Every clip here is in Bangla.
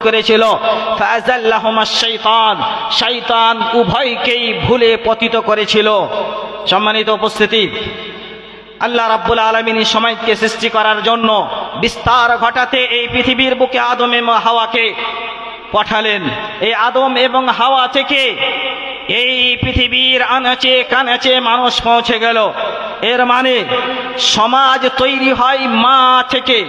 করেছিল। ফাযাল্লাহুমাশ শাইতান, শয়তান উভয়কেই ভুলে পতিত করেছিল। সম্মানিত উপস্থিতি, আল্লাহ রাব্বুল আলামিন সমাজকে সৃষ্টি করার জন্য বিস্তার ঘটাতে এই পৃথিবীর বুকে আদম এবং হাওয়াকে পাঠালেন। এই আদম এবং হাওয়া থেকে এই পৃথিবীর আনাচে কানাচে মানুষ পৌঁছে গেল। এর মানে সমাজ তৈরি হয় মা থেকে।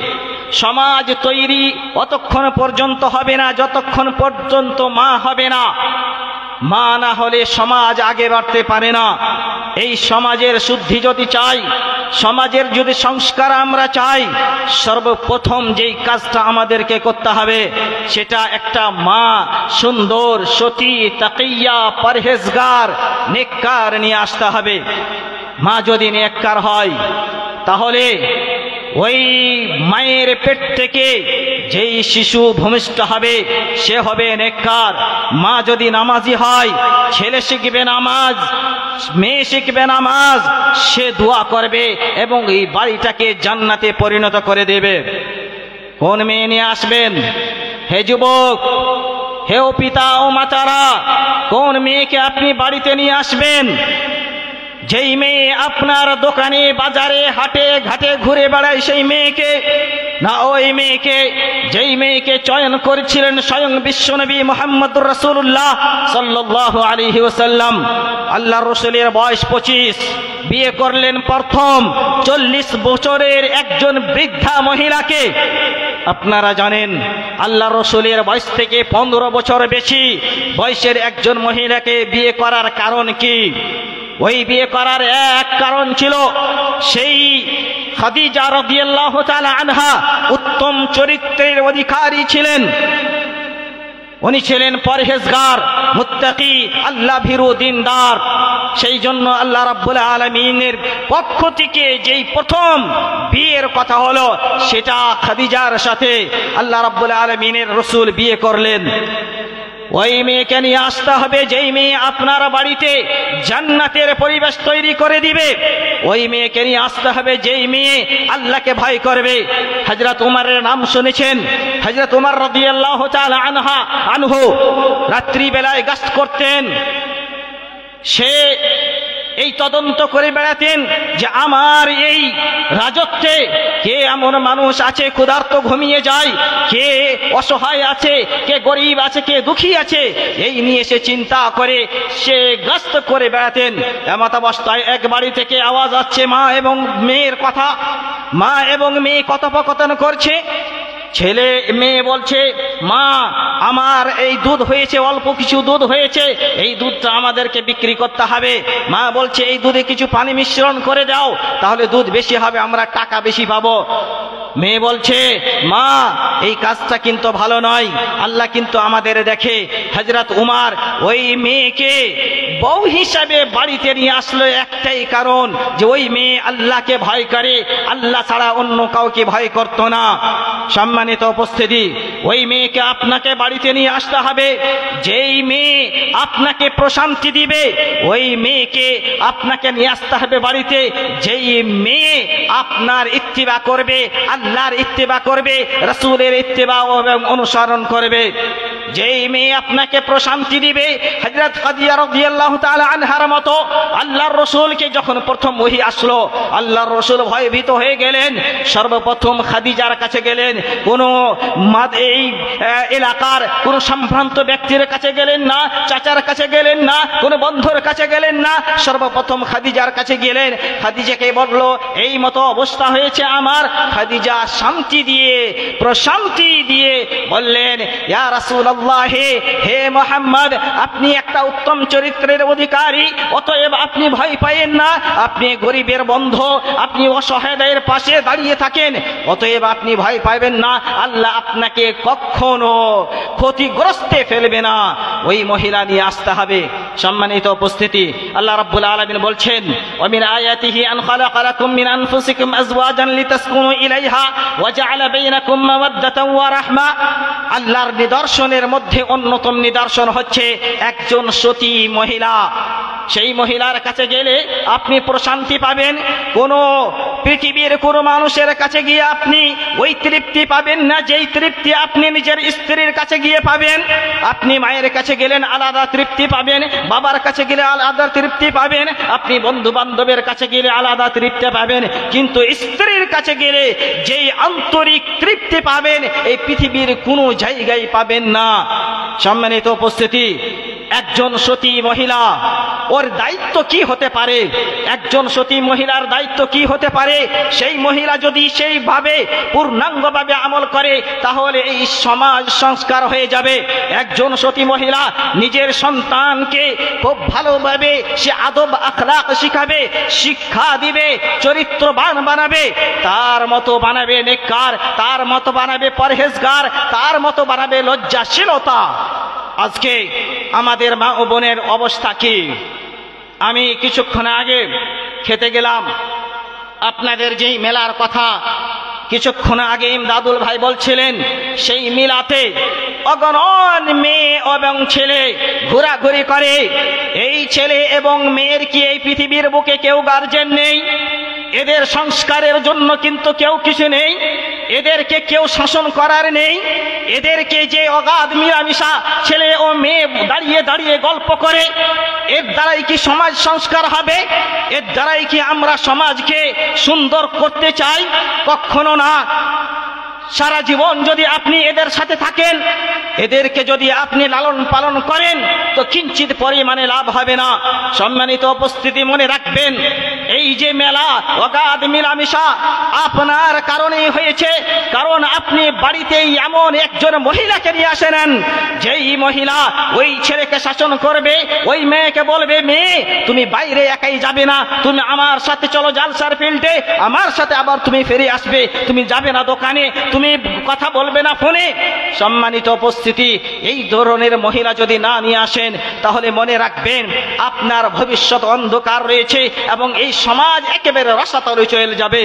সমাজ তৈরি অতক্ষণ পর্যন্ত হবে না যতক্ষণ পর্যন্ত মা হবে না। মা না হলে সমাজ আগে বাড়তে পারে না। এই সমাজের শুদ্ধি যদি চাই, সমাজের যদি সংস্কার আমরা চাই, সর্বপ্রথম যেই কাজটা আমাদেরকে করতে হবে সেটা একটা মা সুন্দর, সতী, তাকিয়া, পরহেজগার, নেককার নিয়ে আসতে হবে। মা যদি নেককার হয় তাহলে ওই মায়ের পেট থেকে যেই শিশু ভূমিষ্ঠ হবে সে হবে নেককার। মা যদি নামাজি হয়, ছেলে শিখবে নামাজ, মেয়ে শিখবে নামাজ, সে দোয়া করবে এবং এই বাড়িটাকে জান্নাতে পরিণত করে দেবে। কোন মেয়ে নিয়ে আসবেন? হে যুবক, হে ও পিতা ও মাতারা, কোন মেয়েকে আপনি বাড়িতে নিয়ে আসবেন? যেই মেয়ে আপনার দোকানে, বাজারে, হাটে ঘাটে ঘুরে বেড়ায় সেই মেয়েকে? না ওই মেয়েকে যেই মেয়েকে চয়ন করেছিলেন স্বয়ং বিশ্বনবী মুহাম্মদুর রাসূলুল্লাহ সাল্লাল্লাহু আলাইহি ওয়াসাল্লাম। আল্লাহর রাসূলের বয়স 25, বিয়ে করলেন প্রথম 40 বছরের একজন বৃদ্ধা মহিলাকে। আপনারা জানেন আল্লাহর রাসূলের বয়স থেকে 15 বছর বেশি বয়সের একজন মহিলাকে বিয়ে করার কারণ কি? ওই বিয়ে করার এক কারণ ছিল, সেই খাদিজা রাদিয়াল্লাহু তাআলা আনহা উত্তম চরিত্রের অধিকারী ছিলেন। উনি ছিলেন পরহেজগার, মুত্তাকি, আল্লাহ ভীরু, দিনদার। সেই জন্য আল্লাহ রাব্বুল আলামিনের পক্ষ থেকে যেই প্রথম বিয়ের কথা হলো সেটা খাদিজার সাথে আল্লাহ রাব্বুল আলামিনের রাসূল বিয়ে করলেন। ওই মেয়েকে নিয়ে আসতে হবে যেই মেয়ে আপনার বাড়িতে জান্নাতের পরিবেশ তৈরি করে দিবে। ওই মেয়েকে নিয়ে আসতে হবে যেই মেয়ে আল্লাহকে ভয় করবে। হযরত উমরের নাম শুনেছেন? হযরত উমর রাদিয়াল্লাহু তাআলা আনহু রাত্রি বেলায় গশত করতেন। সে এই তদন্ত করে বেড়াতেন যে আমার এই রাজত্বে কে এমন মানুষ আছে ক্ষুধার্ত ঘুমিয়ে যায়, কে অসহায় আছে, কে গরিব আছে, কে দুঃখী আছে, এই নিয়ে সে চিন্তা করে সে গশত করে বেড়াতেন। এমত অবস্থায় এক বাড়ি থেকে আওয়াজ আসছে মা এবং মেয়ের কথা। মা এবং মেয়ে কথোপকথন করছে। ছেলে মেয়ে বলছে, মা আমার এই দুধ হয়েছে, অল্প কিছু দুধ হয়েছে, এই দুধটা আমাদেরকে বিক্রি করতে হবে। মা বলছে এই দুধে কিছু পানি মিশ্রণ করে দাও, তাহলে দুধ বেশি হবে, আমরা টাকা বেশি পাবো। মেয়ে বলছে, মা এই কাজটা কিন্তু ভালো নয়, আল্লাহ কিন্তু আমাদের দেখে। হযরত উমর ওই মেয়েকে বউ হিসাবে বাড়িতে নিয়ে আসলো একটাই কারণ, যে ওই মেয়ে আল্লাহকে ভয় করে, আল্লাহ ছাড়া অন্য কাউকে ভয় করতো না। সম্মানিত উপস্থিতি, ওই মেয়েকে আপনাকে বাড়িতে নিয়ে আসতে হবে যেই মেয়ে আপনাকে প্রশান্তি দিবে। ওই মেয়েকে আপনাকে নিয়ে আসতে হবে বাড়িতে যেই মেয়ে আপনার ইত্তিবা করবে, আল্লাহর ইত্তিবা করবে, রাসূলের ইত্তিবা এবং অনুসরণ করবে। যেই মেয়ে আপনাকে প্রশান্তি দিবে, হযরত খাদিজা রাদিয়াল্লাহু তাআলা আনহার মতো আল্লাহর রাসূলকে যখন প্রথম ওহী আসলো, আল্লাহর রাসূল ভয়ভীত হয়ে গেলেন। সর্বপ্রথম খাদিজার কাছে গেলেন, কোন এই এলাকার কোন সম্ভ্রান্ত ব্যক্তির কাছে গেলেন না, চাচার কাছে গেলেন না, কোন বন্ধুর কাছে গেলেন না, সর্বপ্রথম খাদিজার কাছে গেলেন। খাদিজাকে বলল এই মতো অবস্থা হয়েছে আমার। খাদিজা শান্তি দিয়ে, প্রশান্তি দিয়ে বললেন, ইয়া রাসূলুল্লাহ, হে মুহাম্মদ, আপনি একটা উত্তম চরিত্রের অধিকারী, অতএব আপনি ভয় পায়েন না। আপনি গরিবের বন্ধু, আপনি অসহায়দের পাশে দাঁড়িয়ে থাকেন, অতএব আপনি ভয় পাবেন না। আল্লাহ আপনাকে কখনো ক্ষতিগ্রস্তে ফেলবে না। ওই মহিলা নিয়ে আসতে হবে। সম্মানিত উপস্থিতি, আল্লাহ রাব্বুল আলামিন বলছেন, ওয়া মিন আয়াতিহি আন খালাকা লাকুম মিন আনফুসিকুম আজওয়াজান লিতাসকুনু ইলাইহা ওয়া জাআলা বাইনাকুম মাওয়াদ্দাতান ওয়া রাহমা। আল্লাহর নিদর্শনের মধ্যে অন্যতম নিদর্শন হচ্ছে একজন সতী মহিলা। সেই মহিলার কাছে গেলে আপনি প্রশান্তি পাবেন। কোনো পৃথিবীর কোনো মানুষের কাছে গিয়ে আপনি ওই তৃপ্তি পাবেন না যেই তৃপ্তি আপনি নিজের স্ত্রীর কাছে গিয়ে পাবেন। আপনি মায়ের কাছে গেলেন আলাদা তৃপ্তি পাবেন, বাবার কাছে গেলে আলাদা তৃপ্তি পাবেন, আপনি বন্ধু বান্ধবের কাছে গেলে আলাদা তৃপ্তি পাবেন, কিন্তু স্ত্রীর কাছে গেলে যেই আন্তরিক তৃপ্তি পাবেন এই পৃথিবীর কোনো জায়গায় পাবেন না। সম্মানিত উপস্থিতি, একজন সতী মহিলা ওর দায়িত্ব কি হতে পারে? একজন সতী মহিলার দায়িত্ব কি হতে পারে? সেই মহিলা যদি সেইভাবে পূর্ণাঙ্গভাবে আমল করে তাহলে এই সমাজ সংস্কার হয়ে যাবে। একজন সতী মহিলা নিজের সন্তানকে খুব ভালোভাবে সে আদব আখলাক শিখাবে, শিক্ষা দিবে, চরিত্রবান বানাবে, তার মতো বানাবে নেককার, তার মতো বানাবে পরহেজগার, তার মতো বানাবে লজ্জাশীলতা। আজকে আমাদের মা ও বোনের অবস্থা কি? আমি কিছুক্ষণ আগে খেতে গেলাম, আপনাদের যেই মেলার কথা কিছুক্ষণ আগে ইমদাদুল ভাই বলছিলেন, সেই মেলাতে অগণন মেয়ে এবং ছেলে ঘোরাঘুরি করে। এই ছেলে এবং মেয়ের কি এই পৃথিবীর বুকে কেউ গার্জেন নেই? এদের সংস্কারের জন্য কিন্তু কেউ কিছু নেই, এদেরকে কেউ শাসন করার নেই। এদেরকে যে অগাধ মিলামিশা ছেলে ও মেয়ে দাঁড়িয়ে দাঁড়িয়ে গল্প করে, এর দ্বারাই কি সমাজ সংস্কার হবে? এর দ্বারাই কি আমরা সমাজকে সুন্দর করতে চাই? কখনো না। সারা জীবন যদি আপনি এদের সাথে থাকেন, এদেরকে যদি আপনি লালন পালন করেন তো কিঞ্চিত পরিমাণে লাভ হবে না। সম্মানিত উপস্থিতি, মনে রাখবেন এই যে মেলা অগাধ মিলামিশা আপনার কারণেই হয়েছে। কারণ আপনি বাড়িতেই এমন একজন মহিলাকে নিয়ে আসেন যেই মহিলা ওই ছেলেকে শাসন করবে, ওই মেয়েকে বলবে, মেয়ে তুমি বাইরে একাই যাবে না, তুমি আমার সাথে চলো জালসার ফিল্ডে, আমার সাথে আবার তুমি ফিরে আসবে, তুমি যাবে না দোকানে, তুমি কথা বলবে না ফোনে। সম্মানিত উপস্থিতি, এই ধরনের মহিলা যদি না নিয়ে আসেন তাহলে মনে রাখবেন আপনার ভবিষ্যৎ অন্ধকার রয়েছে এবং এই সমাজ একেবারে রসাতলে চলে যাবে।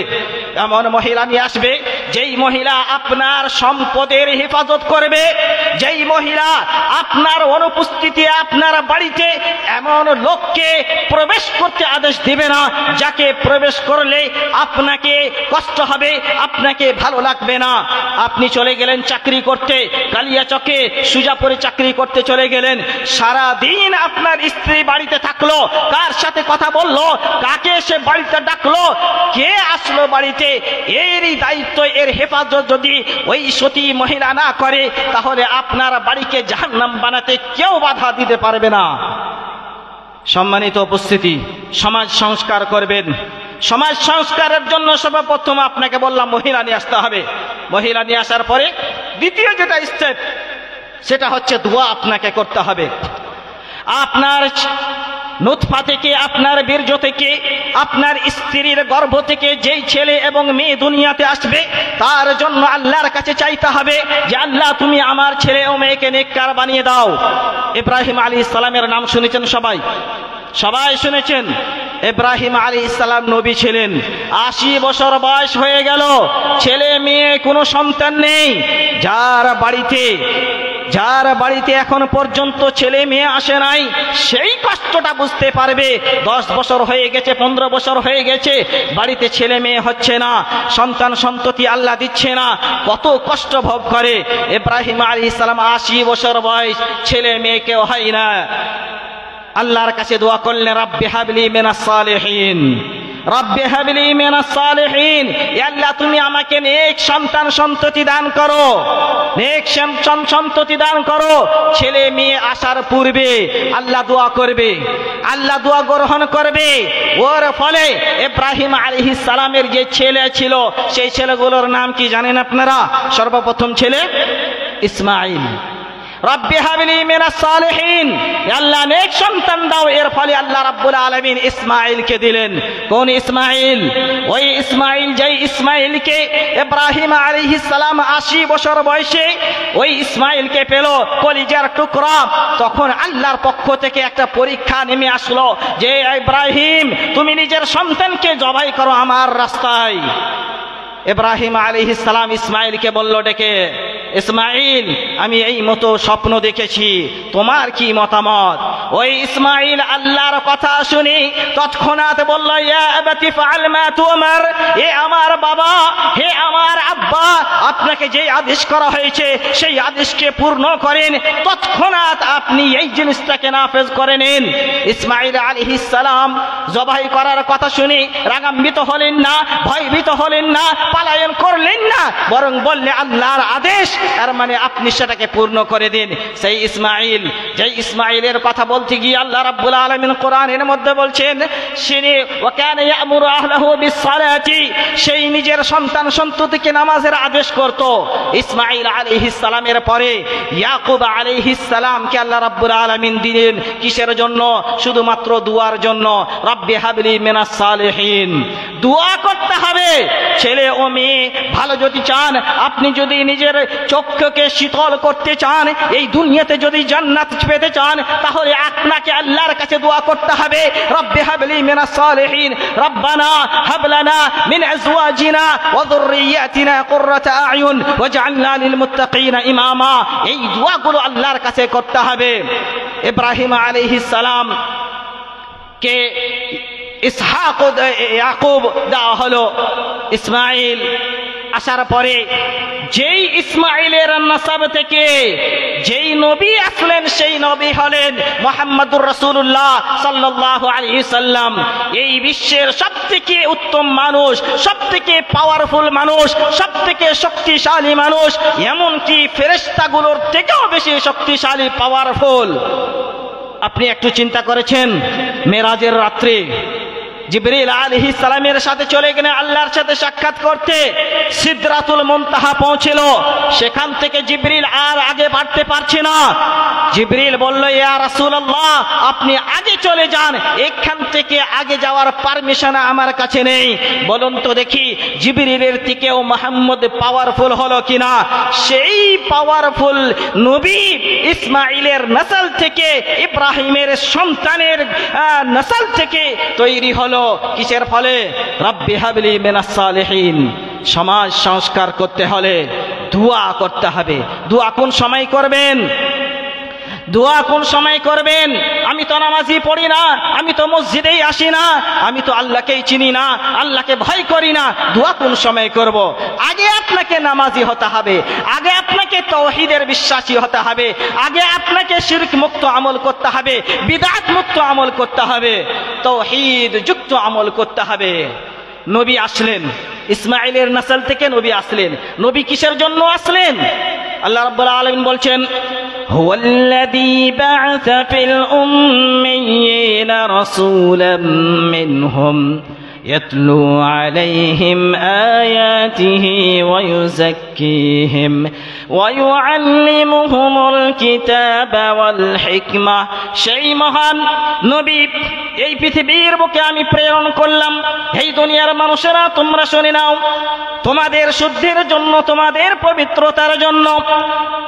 এমন মহিলা নিয়ে আসবে যেই মহিলা আপনার সম্পদের হেফাজত করবে, যেই মহিলা আপনার অনুপস্থিতি আপনার বাড়িতে এমন লোককে প্রবেশ করতে আদেশ দিবে না যাকে প্রবেশ করলে আপনাকে কষ্ট হবে, আপনাকে ভালো লাগবে না। আপনি চলে গেলেন চাকরি করতে, কালিয়াচকে সুজাপুরে চাকরি করতে চলে গেলেন, সারা দিন আপনার স্ত্রী বাড়িতে থাকলো, কার সাথে কথা বললো, কাকে সে বাড়িতে ডাকলো, কে আসলো বাড়িতে, এরই দায়িত্ব, এর হেফাজত যদি ওই সতী মহিলা না করে তাহলে আপনার বাড়িকে জাহান্নাম বানাতে কেউ বাধা দিতে পারবে না। সম্মানিত উপস্থিতি, সমাজ সংস্কার করবেন। সমাজ সংস্কারের জন্য সর্বপ্রথম আপনাকে বললাম মহিলা নিয়ে আসতে হবে। মহিলা নিয়ে আসার পরে দ্বিতীয় যেটা স্টেপ সেটা হচ্ছে দোয়া আপনাকে করতে হবে। আপনার নুতফা থেকে, আপনার বীর্য থেকে, আপনার স্ত্রীর গর্ভ থেকে যেই ছেলে এবং মেয়ে দুনিয়াতে আসবে তার জন্য আল্লাহর কাছে চাইতে হবে যে আল্লাহ তুমি আমার ছেলে ও মেয়েকে নেককার বানিয়ে দাও। ইব্রাহিম আলাইহিস সালামের নাম শুনেছেন সবাই? সবাই শুনেছেন। ইব্রাহিম আলাইহিস সালাম নবী ছিলেন। 80 বছর বয়স হয়ে গেল, ছেলে মেয়ে কোনো সন্তান নেই। যার বাড়িতে এখন পর্যন্ত ছেলে মেয়ে আসে নাই সেই কষ্টটা বুঝতে পারবে। 10 বছর হয়ে গেছে, 15 বছর হয়ে গেছে, বাড়িতে ছেলে মেয়ে হচ্ছে না, সন্তান সন্ততি আল্লাহ দিচ্ছে না, কত কষ্ট ভোগ করে। ইব্রাহিম আলাইহিস সালাম 80 বছর বয়স, ছেলে মেয়ে কেউ হয় না। আল্লাহর কাছে দোয়া করলেন, রাব্বি হাবলি মিনাস সালিহিন, রাব্বি হাবলি মিনাস সালিহিন, আল্লাহ তুমি আমাকে নেক সন্তান সন্ততি দান করো, নেক সন্ততি দান করো। ছেলে মেয়ে আসার পূর্বে আল্লাহ দোয়া করবে, আল্লাহ দোয়া গ্রহণ করবে। ওর ফলে ইব্রাহিম আলাইহিস সালামের যে ছেলে ছিল সেই ছেলেগুলোর নাম কি জানেন আপনারা? সর্বপ্রথম ছেলে ইসমাইল। রব্বি হাবলি মিনাস সালিহিন, আল্লাহ নেক সন্তান দাও। এর ফলে আল্লাহ রাব্বুল আলামিন ইসমাইলকে দিলেন। কোন ইসমাইল? ওই ইসমাইল, যেই ইসমাইলকে ইব্রাহিম আলাইহিস সালাম 80 বছর বয়সে ওই ইসমাইলকে পেল, কলিজার টুকরা। তখন আল্লাহর পক্ষ থেকে একটা পরীক্ষা নেমে আসলো যে ইব্রাহিম তুমি নিজের সন্তানকে জবাই করো আমার রাস্তায়। ইব্রাহিম আলাইহিস সালাম ইসমাইলকে বলল ডেকে, ইসমাইল আমি এই মতো স্বপ্ন দেখেছি, তোমার কি মতামত? ওই ইসমাঈল আল্লাহর কথা শুনি তৎক্ষণাৎ বলল, ইয়া আবাতি ফাআল মা তুমার, এ আমার বাবা, হে আমার আব্বা, আপনাকে যে আদেশ করা হয়েছে সেই আদেশকে পূর্ণ করেন, তৎক্ষণাৎ আপনি এই জিনিসটাকে নাফেজ করে নিন। ইসমাঈল আলাইহিস সালাম জবাই করার কথা শুনে রাগান্বিত হলেন না, ভয়ভীত হলেন না, পালায়ন করলেন না, বরং বললে আল্লাহর আদেশ, তার মানে আপনি সেটাকে পূর্ণ করে দিন। সেই ইসমাঈল, যে ইসমাঈলের কথা বলতে গিয়ে আল্লাহ রাব্বুল আলামিন কোরআনের মধ্যে বলছেন, সে ওয়াকানা ইয়ামুরু আহলাহু বিসসালাতি, সেই নিজের সন্তান সন্ততিকে নামাজের আদেশ করত। ইসমাঈল আলাইহিস সালামের পরে ইয়াকুব আলাইহিস সালামকে আল্লাহ রাব্বুল আলামিন দিলেন কিসের জন্য? শুধুমাত্র দুয়ার জন্য। রব্বি হাবলি মিনাস সালিহিন, দোয়া করতে হবে। ছেলে ও মেয়ে ভালো যদি চান, আপনি যদি নিজের চক্ষুকে শীতল করতে চান, এই দুনিয়াতে যদি জান্নাত পেতে চান, তাহলে আপনাকে আল্লাহর কাছে দোয়া করতে হবে, রব্বি হাবলি মিনাস সালিহিন, রব্বানা হাব লানা মিন আজওয়াজিনা ওয়া যুররিয়াতিনা কুররাতা আ'য়ুন ওয়াজআলনা লিল মুত্তাকিনা ইমামা। এই দোয়াগুলো আল্লাহর কাছে করতে হবে। ইব্রাহিম আলাইহিস সালাম কে ইসহাক ও ইয়াকুব দেওয়া হলো। ইসমাঈল আসার পরে যেই ইসমাঈলের নাসাব থেকে যেই নবী আসলেন, সেই নবী হলেন মুহাম্মদুর রাসূলুল্লাহ সাল্লাল্লাহু আলাইহি সাল্লাম। এই বিশ্বের সবথেকে উত্তম মানুষ, সবথেকে পাওয়ারফুল মানুষ, সবথেকে শক্তিশালী মানুষ, এমনকি ফেরেশতাগুলোর থেকেও বেশি শক্তিশালী, পাওয়ারফুল। আপনি একটু চিন্তা করেছেন, মেরাজের রাত্রে জিবরিল আলাইহিস সালামের সাথে চলে গেলেন আল্লাহর সাথে সাক্ষাৎ করতে। সিদরাতুল মুনতাহা পৌঁছিল, সেখান থেকে জিবরিল আর আগে বাড়তে পারছে না। জিবরিল বলল, ইয়া রাসূলুল্লাহ, আপনি আগে চলে যান, এখান থেকে আগে যাওয়ার পারমিশন আমার কাছে নেই। বলুন তো দেখি, জিবরিলের থেকেও মুহাম্মদ পাওয়ারফুল হলো কিনা? সেই পাওয়ারফুল নবী ইসমাঈলের নসল থেকে, ইব্রাহিমের সন্তানের নসল থেকে তৈরি হলো। কিসের ফলে? রব্বি হাবলি মিনাস সালিহিন। সমাজ সংস্কার করতে হলে দোয়া করতে হবে। দোয়া কোন সময় করবেন? দোয়া কোন সময় করবেন? আমি তো নামাজই পড়ি না, আমি তো মসজিদেই আসি না, আমি তো আল্লাহকেই চিনি না, আল্লাহকে ভয় করি না, দোয়া কোন সময় করব? আগে আপনাকে নামাজি হতে হবে, আগে আপনাকে তাওহীদের বিশ্বাসী হতে হবে, আগে আপনাকে শিরক মুক্ত আমল করতে হবে, বিদআত মুক্ত আমল করতে হবে, তাওহীদ যুক্ত আমল করতে হবে। নবী আসলেন, ইসমাঈলের নসল থেকে নবী আসলেন। নবী কিসের জন্য আসলেন? আল্লাহ রাব্বুল আলামিন বলছেন, হুয়াল্লাযী বা'আসা ফিল উম্মিয়িনা রাসূলাম মিনহুম ইয়াতলু আলাইহিম আয়াতিহি ওয়া ইউযাক্কিহিম ওয়া ইউআল্লিমুহুমুল কিতাবা ওয়াল হিকমা। সেই মহান নবী এই পৃথিবীর বুকে আমি প্রেরণ করলাম। এই দুনিয়ার মানুষেরা, তোমরা শুনে নাও, তোমাদের শুদ্ধির জন্য, তোমাদের পবিত্রতার জন্য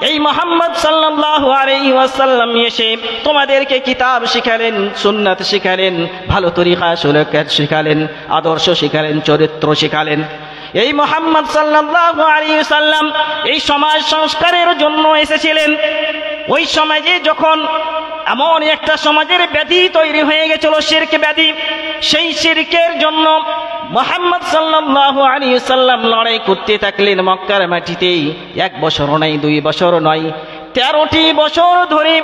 এই মুহাম্মদ সাল্লাল্লাহু আলাইহি ওয়াসাল্লাম এসে তোমাদেরকে কিতাব শিখালেন, সুন্নাত শিখালেন, ভালো তরিকা সুলুকাত শিখালেন, আদর্শ শিখালেন, চরিত্র শিখালেন। এই মুহাম্মদ সাল্লাল্লাহু আলাইহি ওয়াসাল্লাম এই সমাজ সংস্কারের জন্য এসেছিলেন। ওই সমাজে যখন এমন একটা সমাজের ব্যাধি তৈরি হয়ে গেছিল, শিরক ব্যাধি, সেই শিরকের জন্য মুহাম্মদ সাল্লাল্লাহু আলাইহি ওয়াসাল্লাম লড়াই করতে থাকলেন মক্কার মাটিতেই। 1 বছর নয়, 2 বছর নয়, 13টি বছর ধরে,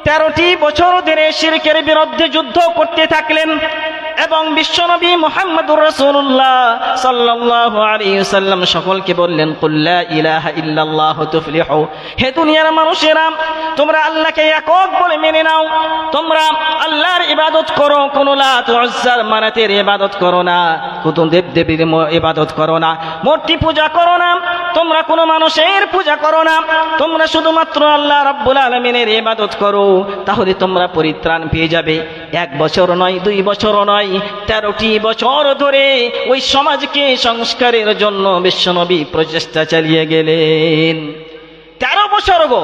13টি বছর ধরে শিরকের বিরুদ্ধে যুদ্ধ করতে থাকলেন। এবং বিশ্বনবী মুহাম্মদুর রাসূলুল্লাহ সাল্লাল্লাহু আলাইহি ওয়াসাল্লাম সকলকে বললেন, কুল লা ইলাহা ইল্লাল্লাহু তুফলিহু। হে দুনিয়ার মানুষেরা, তোমরা আল্লাহকে একক বলে মেনে নাও, তোমরা আল্লাহর ইবাদত করো, কোন লাত উজ্জার মানাতের ইবাদত করো না, কোন দেবদেবীর ইবাদত করো না, মূর্তি পূজা করো না, তোমরা কোনো মানুষের পূজা করো না, তোমরা শুধুমাত্র আল্লাহ রাব্বুল আলামিনের ইবাদত করো, তাহলে তোমরা পরিত্রাণ পেয়ে যাবে। 1 বছর নয়, 2 বছর নয়, 13টি বছর ধরে ওই সমাজকে সংস্কারের জন্য বিশ্বনবী প্রচেষ্টা চালিয়ে গেলেন। 13 বছর গো,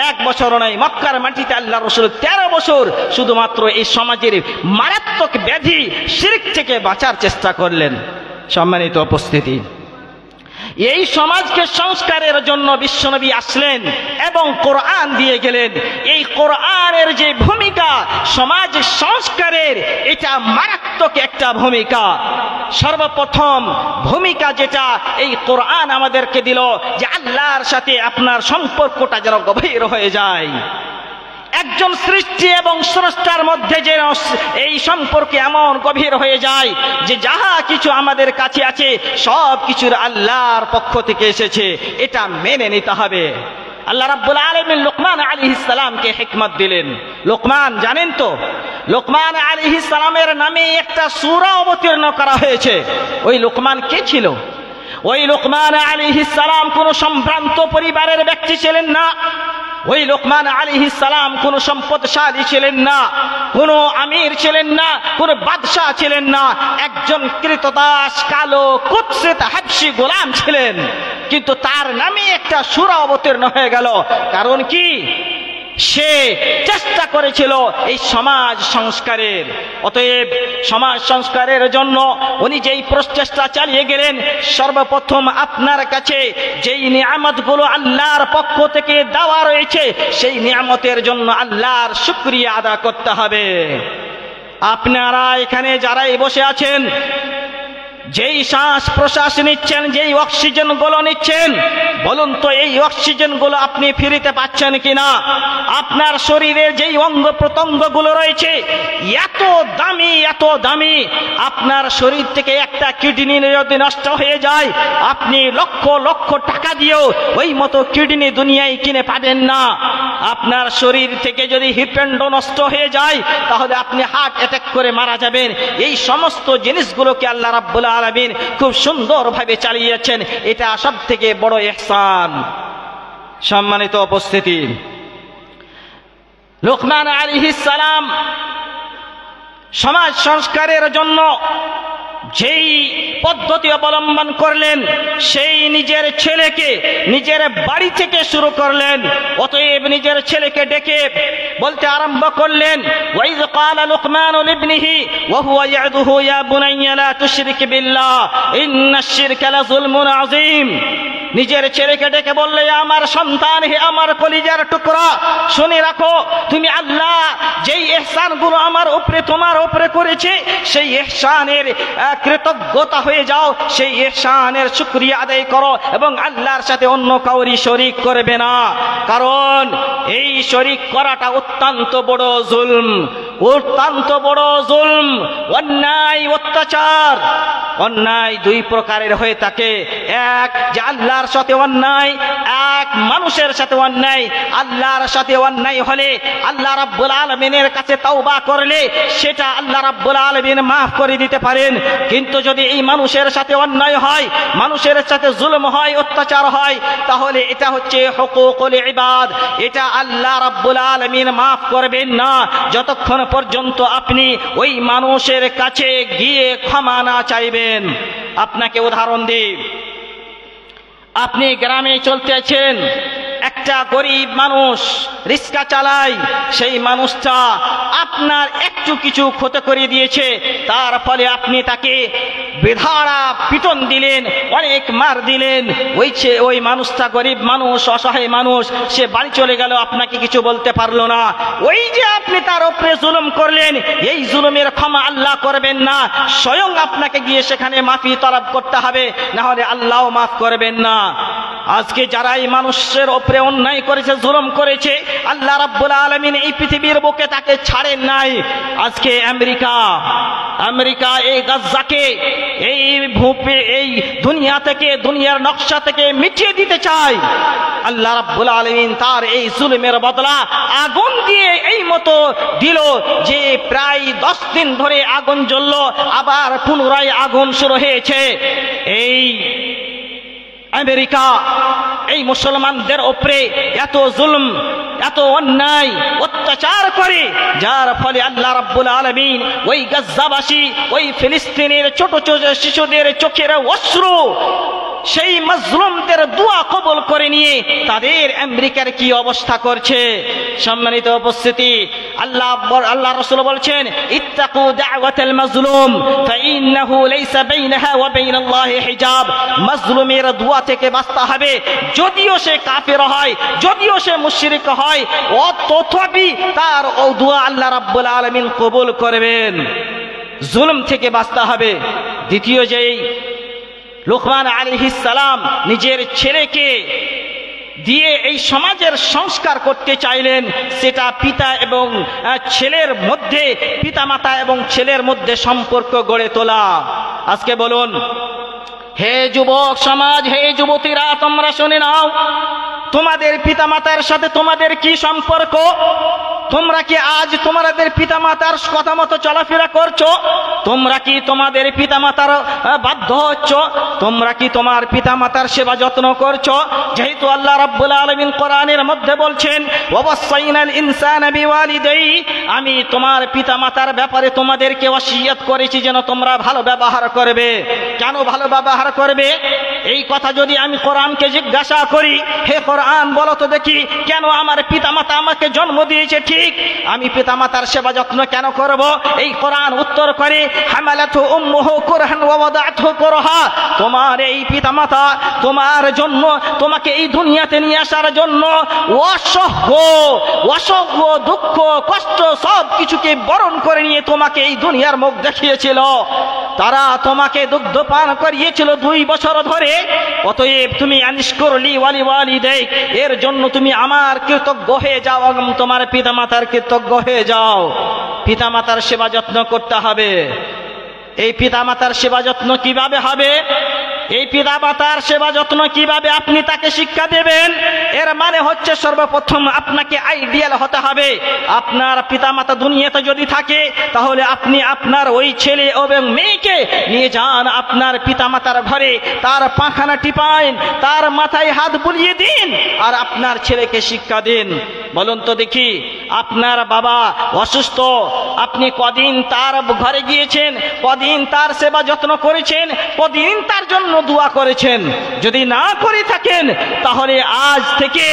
1 বছর নয়, মক্কার মাটিতে আল্লাহ রাসূল 13 বছর শুধুমাত্র এই সমাজের মারাত্মক ব্যাধি শিরক থেকে বাঁচার চেষ্টা করলেন। সম্মানিত উপস্থিতি, এই সমাজকে সংস্কারের জন্য বিশ্বনবী আসলেন এবং কোরআন দিয়ে গেলেন। এই কোরআনের যে ভূমিকা সমাজ সংস্কারের, এটা মারাত্মক একটা ভূমিকা। সর্বপ্রথম ভূমিকা যেটা এই কোরআন আমাদেরকে দিল, যে আল্লাহর সাথে আপনার সম্পর্কটা যেন গভীর হয়ে যায়। একজন সৃষ্টি এবং স্রষ্টার মধ্যে যে এই সম্পর্কে এমন গভীর হয়ে যায় যে যাহা কিছু আমাদের কাছে আছে সব কিছুর আল্লাহর পক্ষ থেকে এসেছে, এটা মেনে নিতে হবে। আল্লাহ রাব্বুল আলামিন লোকমান আলাইহিস সালামকে হিকমত দিলেন। লোকমান জানেন তো, লোকমান আলাইহিস সালামের নামে একটা সূরা অবতীর্ণ করা হয়েছে। ওই লোকমান কে ছিল? ওই লোকমান আলাইহিস সালাম কোনো সম্ভ্রান্ত পরিবারের ব্যক্তি ছিলেন না। ওই লোকমান আলাইহিস সালাম কোন সম্পদশালী ছিলেন না, কোন আমির ছিলেন না, কোন বাদশাহ ছিলেন না। একজন কৃতদাস কালো কুৎসিত হাবশী গোলাম ছিলেন, কিন্তু তার নামে একটা সূরা অবতীর্ণ হয়ে গেল। কারণ কি? সে চেষ্টা করেছিল এই সমাজ সংস্কারের। অতএব সমাজ সংস্কারের জন্য উনি যেই প্রচেষ্টা চালিয়ে গেলেন, সর্বপ্রথম আপনার কাছে যেই নিয়ামতগুলো আল্লাহর পক্ষ থেকে দেওয়া রয়েছে সেই নিয়ামতের জন্য আল্লাহর শুকরিয়া আদায় করতে হবে। আপনারা এখানে যারাই বসে আছেন, যেই শ্বাস প্রশ্বাস নিচ্ছেন, যেই অক্সিজেন গুলো নিচ্ছেন, বলুন তো এই অক্সিজেন গুলো আপনি ফিরিতে পাচ্ছেন কিনা? আপনার শরীরে যেই অঙ্গ প্রত্যঙ্গ গুলো রয়েছে এত দামি, এত দামি। আপনার শরীর থেকে একটা কিডনি যদি নষ্ট হয়ে যায়, আপনি লক্ষ লক্ষ টাকা দিয়েও ওই মতো কিডনি দুনিয়ায় কিনে পাবেন না। আপনার শরীর থেকে যদি হৃৎপিণ্ড নষ্ট হয়ে যায়, তাহলে আপনি হার্ট অ্যাটাক করে মারা যাবেন। এই সমস্ত জিনিসগুলোকে আল্লাহ রাব্বুল আলামিন খুব সুন্দরভাবে চালিয়েছেন। এটা সব থেকে বড় ইহসান। সম্মানিত উপস্থিতি, লোকমান আলাইহিস সালাম সমাজ সংস্কারের জন্য যেই পদ্ধতি অবলম্বন করলেন, সেই নিজের ছেলেকে নিজের বাড়ি থেকে শুরু করলেন। অতএব নিজের ছেলেকে ডেকে বলতে আরম্ভ করলেন, ওয়াইয ক্বালা লুকমানু লিবনিহি ওয়া হুয়া ইয়াদুহু ইয়া বুনাইয়া লা তুশরিক বিল্লাহ ইন্নাশ শিরকা লাযুলমুন আযীম। নিজের ছেলেকে ডেকে বললে, আমার সন্তান, হে আমার কলিজার টুকরা, শুনে রাখো, তুমি আল্লাহ যেই ইহসানগুলো আমার উপরে, তোমার উপরে করেছে, সেই ইহসানের কৃতজ্ঞতা হয়ে যাও, সেই ইহসানের শুকরিয়া আদায় করো এবং আল্লাহর সাথে অন্য কাউরি শরীক করবে না। কারণ এই শরীক করাটা অত্যন্ত বড় জুলম, অত্যন্ত বড় জুলম, অন্যায়, অত্যাচার। অন্যায় দুই প্রকারের হয়ে থাকে। এক, যে আল্লাহর সাথে অন্যায়, এক মানুষের সাথে অন্যায়। আল্লাহর সাথে অন্যায় হলে আল্লাহ রাব্বুল আলামিনের কাছে তওবা করলে সেটা আল্লাহ রাব্বুল আলামিন মাফ করে দিতে পারেন। কিন্তু যদি এই মানুষের সাথে অন্যায় হয়, মানুষের সাথে জুলম হয়, অত্যাচার হয়, তাহলে এটা হচ্ছে হুকুকুল ইবাদ। এটা আল্লাহ রাব্বুল আলামিন মাফ করবেন না যতক্ষণ পর্যন্ত আপনি ওই মানুষের কাছে গিয়ে ক্ষমা না চাইবেন। আপনাকে উদাহরণ দিই, আপনি গ্রামে চলতেছেন, একটা গরিব মানুষ রিক্সা চালায়, সেই মানুষটা আপনার একটু কিছু ক্ষতি করে দিয়েছে, তার ফলে আপনি তাকে বেধাড়া পিটন দিলেন, অনেক মার দিলেন। ওই মানুষটা গরিব মানুষ, অসহায় মানুষ, সে বাড়ি চলে গেল, আপনাকে কিছু বলতে পারলো না। ওই যে আপনি তার উপরে জুলুম করলেন, এই জুলুমের ক্ষমা আল্লাহ করবেন না, স্বয়ং আপনাকে গিয়ে সেখানে মাফি তলব করতে হবে, না হলে আল্লাহও মাফ করবেন না। আজকে যারা এই মানুষের উপরে অন্যায় করেছে, জুলুম করেছে, আল্লাহ রাব্বুল আলামিন এই পৃথিবীর বুকে তাকে ছাড়েন নাই। আজকে আমেরিকা এই গাজ্জাকে এই দুনিয়া থেকে, দুনিয়ার নকশা থেকে মিটিয়ে দিতে চায়। আল্লাহ রাব্বুল আলামিন তার এই জুলুমের বদলা আগুন দিয়ে এই মতো দিল যে প্রায় 10 দিন ধরে আগুন জ্বলল, আবার পুনরায় আগুন শুরু হয়েছে। এই আমেরিকা এই মুসলমানদের উপরে এত জুলম, এত অন্যায়, অত্যাচার করে, যার ফলে আল্লাহ রাব্বুল আলামিন ওই গাজ্জাবাসী, ওই ফিলিস্তিনের ছোট ছোট শিশুদের চোখের অশ্রু, সেই মাজলুমদের দোয়া কবুল করে নিয়ে তাদের আমেরিকার কি অবস্থা করছে। সম্মানিত উপস্থিতি, আল্লাহ রাসূল বলছেন, ইত্তাকু দাওয়াতাল মাজলুম ফাইন্নাহু লাইসা বাইনাহা ওয়া বাইনাল্লাহি হিজাব। মাজলুমের দোয়া থেকে বাঁচতে হবে, যদিও সে কাফের হয়, যদিও সে মুশরিক হয়, তথাপি তার ও দোয়া আল্লাহ রাব্বুল আলামিন কবুল করবেন। জুলম থেকে বাঁচতে হবে। দ্বিতীয় যেই লুকমান আলাইহিস সালাম নিজের ছেলেকে দিয়ে এই সমাজের সংস্কার করতে চাইলেন, সেটা পিতা এবং ছেলের মধ্যে, পিতামাতা এবং ছেলের মধ্যে সম্পর্ক গড়ে তোলা। আজকে বলুন, হে যুবক সমাজ, হে যুবতীরা, তোমরা শুনে নাও, তোমাদের পিতামাতার সাথে তোমাদের কি সম্পর্ক? তোমরা কি আজ তোমাদের পিতামাতার কথা মতো চলাফেরা করছো? তোমরা কি তোমাদের পিতামাতার বাধ্য হচ্ছ? তোমরা কি তোমার পিতামাতার সেবা যত্ন করছো? যেহেতু আল্লাহ রাব্বুল আলামিন কোরআনের মধ্যে বলছেন, ওয়াসাইনাল ইনসানা বিওয়ালিদাইহি, আমি তোমার পিতামাতার ব্যাপারে তোমাদেরকে ওসিয়ত করেছি যেন তোমরা ভালো ব্যবহার করবে। কেন ভালো ব্যবহার করবে? এই কথা যদি আমি কোরআনকে জিজ্ঞাসা করি, হে কোরআন বলো তো দেখি, কেন আমার পিতামাতা আমাকে জন্ম দিয়েছে, ঠিক, আমি পিতামাতার সেবা যত্ন কেন করব? এই কোরআন উত্তর করে, হামালাতু উম্মুহু কুরহান ওয়া ওয়াদাআতহু কুরহা, তোমার এই পিতামাতা তোমার জন্য, তোমাকে এই দুনিয়াতে নিয়ে আসার জন্য অসহ্য দুঃখ কষ্ট সব কিছুকে বরণ করে নিয়ে তোমাকে এই দুনিয়ার মুখ দেখিয়েছিল। তারা তোমাকে দুগ্ধ পান করিয়েছিল 2 বছর ধরে। অতএব তুমি আনিশকুরলি ওয়ালি ওয়ালিদাইক, এর জন্য তুমি আমার কৃতজ্ঞ হয়ে যাও এবং তোমার পিতামাতার কৃতজ্ঞ হয়ে যাও। পিতামাতার সেবা যত্ন করতে হবে। এই পিতামাতার সেবা যত্ন কিভাবে হবে? এই পিতামাতার সেবা যত্ন কিভাবে আপনি তাকে শিক্ষা দেবেন? এর মানে হচ্ছে সর্বপ্রথম আপনাকে আইডিয়াল হতে হবে। আপনার পিতামাতা দুনিয়াতে যদি থাকে, তাহলে আপনি আপনার ওই ছেলে এবং মেয়েকে নিয়ে যান আপনার পিতামাতার ঘরে, তার পাখানা টিপাইন, তার মাথায় হাত বুলিয়ে দিন, আর আপনার ছেলেকে শিক্ষা দিন। বলুন তো দেখি, আপনার বাবা অসুস্থ, আপনি কদিন তার ঘরে গিয়েছেন, কদিন তার সেবা যত্ন করেছেন, কদিন তার জন্য দোয়া করেছেন? যদি না করে থাকেন, তাহলে আজ থেকে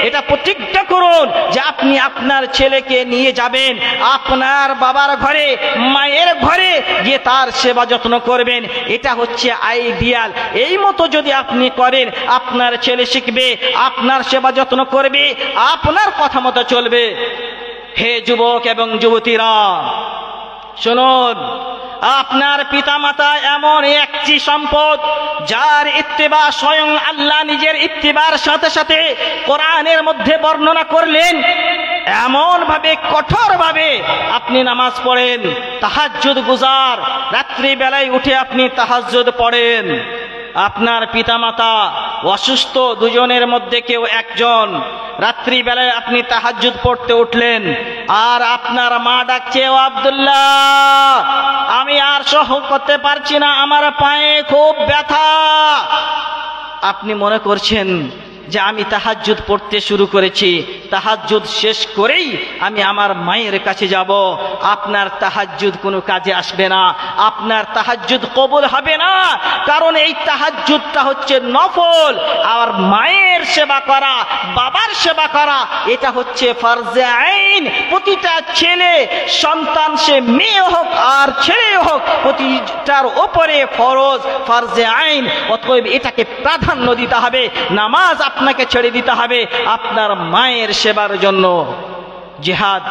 এটা প্রতিজ্ঞা করুন যে আপনি আপনার ছেলেকে নিয়ে যাবেন আপনার বাবার ঘরে, মায়ের ঘরে গিয়ে তার সেবা যত্ন করবেন। এটা হচ্ছে আইডিয়াল। এই মতো যদি আপনি করেন, আপনার ছেলে শিখবে, আপনার সেবা যত্ন করবে, আপনার কথা মতো চলবে। হে যুবক এবং যুবতীরা, শুনুন, আপনার পিতামাতা এমন একটি সম্পদ, যার ইত্তিবা স্বয়ং আল্লাহ নিজের ইত্তিবার সাথে সাথে কোরআনের মধ্যে বর্ণনা করলেন। এমন ভাবে, কঠোর ভাবে আপনি নামাজ পড়েন, তাহাজ্জুদ গুজার, রাত্রি বেলায় উঠে আপনি তাহাজ্জুদ পড়েন। আপনার পিতামাতা অসুস্থ, দুজনের মধ্যে কেউ একজন, রাত্রি বেলায় আপনি তাহাজ্জুদ পড়তে উঠলেন, আর আপনার মা ডাকছে, ও আব্দুল্লাহ, আমি আর সহ্য করতে পারছি না, আমার পায়ে খুব ব্যথা। আপনি মনে করছেন যে আমি তাহাজ্জুদ পড়তে শুরু করেছি, তাহাজ্জুদ শেষ করেই আমি আমার মায়ের কাছে যাব। আপনার তাহাজ্জুদ কোনো কাজে আসবে না, আপনার তাহাজ্জুদ কবুল হবে না। কারণ এই তাহাজ্জুদটা হচ্ছে নফল, আর মায়ের সেবা করা, বাবার সেবা করা, এটা হচ্ছে ফরজে আইন। প্রতিটা ছেলে সন্তান, সে মেয়ে হোক আর ছেলে হোক, প্রতিটার ওপরে ফরজ, ফরজে আইন। অতএব এটাকে প্রাধান্য দিতে হবে। নামাজ আপনাকে ছেড়ে দিতে হবে আপনার মায়ের সেবার জন্য। জিহাদ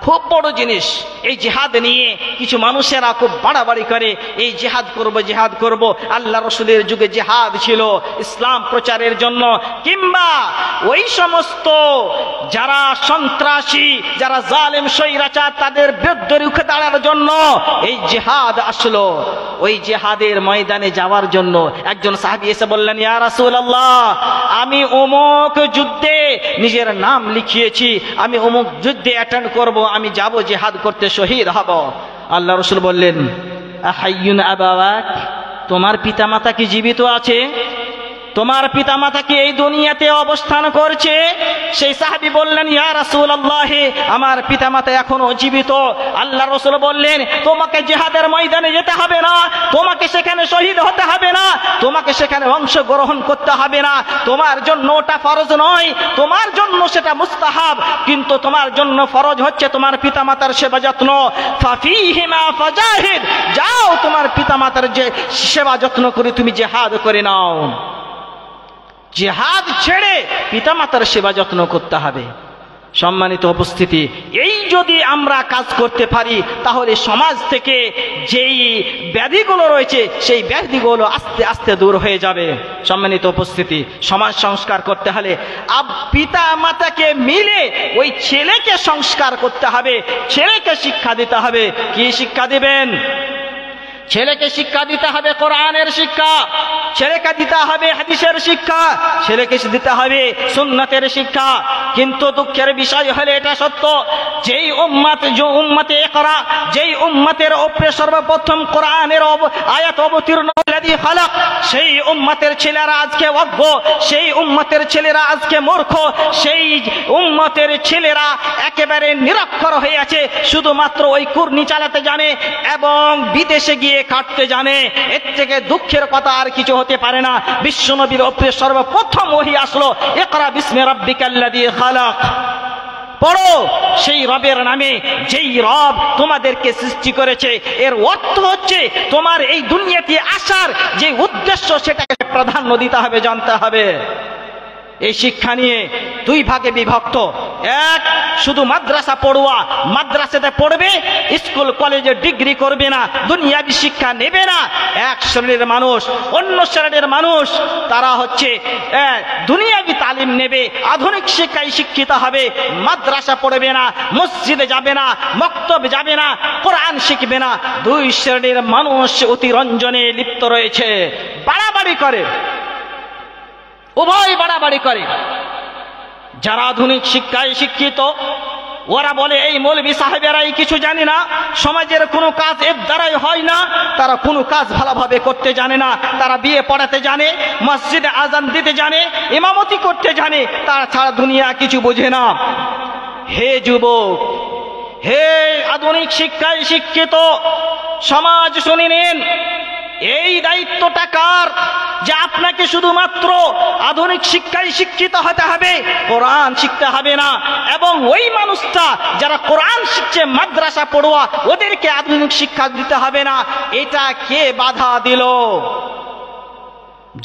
খুব বড় জিনিস। এই জিহাদ নিয়ে কিছু মানুষেরা খুব বাড়াবাড়ি করে, এই জিহাদ করব, জিহাদ করব। আল্লাহ রসুলের যুগে জিহাদ ছিল ইসলাম প্রচারের জন্য, কিংবা ওই সমস্ত যারা সন্ত্রাসী, যারা জালেম স্বৈরাচার, তাদের বিরুদ্ধে রুখে দাঁড়ানোর জন্য এই জিহাদ আসলো। ওই জিহাদের ময়দানে যাওয়ার জন্য একজন সাহাবী এসে বললেন, ইয়া রাসূলুল্লাহ, আমি অমুক যুদ্ধে নিজের নাম লিখিয়েছি, আমি অমুক যুদ্ধে অ্যাটেন্ড করব, আমি যাব, জিহাদ করতে শহীদ হব। আল্লাহ রাসূল বললেন, আহাইয়ুন আবাওয়াক, তোমার পিতামাতা কি জীবিত আছে? তোমার পিতামাতা কি এই দুনিয়াতে অবস্থান করছে? সেই সাহাবী বললেন, ইয়া রাসূলুল্লাহ, আমার পিতামাতা এখনো জীবিত। আল্লাহ রাসূল বললেন, তোমাকে জিহাদের ময়দানে যেতে হবে না, তোমাকে সেখানে শহীদ হতে হবে না, তোমাকে সেখানে অংশগ্রহণ করতে হবে না। তোমার জন্য ওটা ফরজ নয়, তোমার জন্য সেটা সেটা মুস্তাহাব, কিন্তু তোমার জন্য ফরজ হচ্ছে তোমার পিতামাতার সেবা যত্ন। ফাফিহিমা ফাজাহিদ, যাও তোমার পিতামাতার যে সেবা যত্ন করে তুমি জিহাদ করে নাও। জিহাদ ছেড়ে পিতামাতার সেবা যত্ন করতে হবে। সম্মানিত উপস্থিতি, এই যদি আমরা কাজ করতে পারি তাহলে সমাজ থেকে যেই ব্যাধিগুলো রয়েছে সেই ব্যাধিগুলো আস্তে আস্তে দূর হয়ে যাবে। সম্মানিত উপস্থিতি, সমাজ সংস্কার করতে হলে পিতা মাতাকে মিলে ওই ছেলেকে সংস্কার করতে হবে, ছেলেকে শিক্ষা দিতে হবে। কি শিক্ষা দিবেন? ছেলেকে শিক্ষা দিতে হবে কোরআনের শিক্ষা, ছেলেকে দিতে হবে হাদিসের শিক্ষা, ছেলেকে দিতে হবে সুন্নাতের শিক্ষা। কিন্তু দুঃখের বিষয় হলে এটা সত্য, যেই উম্মতে ইকরা, যেই উম্মতের উপরে সর্বপ্রথম কোরআনের আয়াত অবতীর্ণ আল্লাযী খালাক, সেই উম্মতের ছেলেরা আজকে অজ্ঞ, সেই উম্মতের ছেলেরা আজকে মূর্খ, সেই উম্মতের ছেলেরা একেবারে নিরক্ষর হয়ে আছে, শুধুমাত্র ওই কুর্নি চালাতে জানে এবং বিদেশে গিয়ে কাটতে জানে। এর থেকে দুঃখের কথা আর কিছু হতে পারে না। বিশ্বনবীর উপরে সর্বপ্রথম ওহী আসলো, ইকরা বিসমি রাব্বিকাল্লাযী খালাক, পড়ো সেই রবের নামে যেই রব তোমাদেরকে সৃষ্টি করেছে। এর অর্থ হচ্ছে তোমার এই দুনিয়াতে আসার যে উদ্দেশ্য সেটাকে প্রাধান্য দিতে হবে, জানতে হবে। এই শিক্ষা নিয়ে দুই ভাগে বিভক্ত। এক, শুধু মাদ্রাসা পড়ুয়া, মাদ্রাসাতে পড়বে, স্কুল কলেজে ডিগ্রি করবে না, দুনিয়াবি শিক্ষা নেবে না। এক শ্রেণীর মানুষ, অন্য শ্রেণীর মানুষ তারা হচ্ছে দুনিয়াবি তালিম নেবে, আধুনিক শিক্ষায় শিক্ষিত হবে, মাদ্রাসা পড়বে না, মসজিদে যাবে না, মক্তব যাবে না, কোরআন শিখবে না। দুই শ্রেণীর মানুষ অতিরঞ্জনে লিপ্ত রয়েছে, বাড়াবাড়ি করে, উভয় বাড়াবাড়ি করে। যারা আধুনিক শিক্ষায় শিক্ষিত ওরা বলে এই মৌলবী সাহেবেরাই কিছু জানে না, সমাজের কোনো কাজ এর দ্বারাই হয় না, তারা কোনো কাজ ভালোভাবে করতে জানে না, তারা বিয়ে পড়াতে জানে, মসজিদে আজান দিতে জানে, ইমামতি করতে জানে, তারা ছাড়া দুনিয়া কিছু বোঝে না। হে যুবক, হে আধুনিক শিক্ষায় শিক্ষিত সমাজ, শুনে নিন, এই দায়িত্বটা কার যে আপনাকে শুধুমাত্র আধুনিক শিক্ষায় শিক্ষিত হতে হবে, কোরআন শিখতে হবে না। এবং ওই মানুষটা যারা কোরআন শিখছে, মাদ্রাসা পড়ুয়া, ওদেরকে আধুনিক শিক্ষা দিতে হবে না। এটা কে বাধা দিল?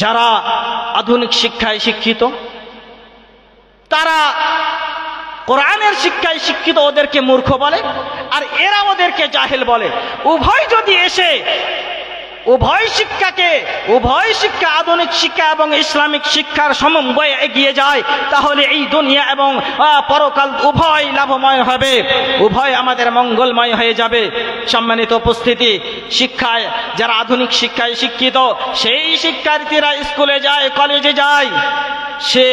যারা আধুনিক শিক্ষায় শিক্ষিত তারা কোরআনের শিক্ষায় শিক্ষিত ওদেরকে মূর্খ বলে, আর এরা ওদেরকে জাহেল বলে। উভয় যদি এসে উভয় শিক্ষা আধুনিক শিক্ষা এবং ইসলামিক শিক্ষার সমন্বয়ে এগিয়ে যায়, তাহলে এই দুনিয়া এবং পরকাল উভয় লাভময় হবে, উভয় আমাদের মঙ্গলময় হয়ে যাবে। সম্মানিত উপস্থিতি, শিক্ষায় যারা আধুনিক শিক্ষায় শিক্ষিত সেই শিক্ষার্থীরা স্কুলে যায়, কলেজে যায়, সে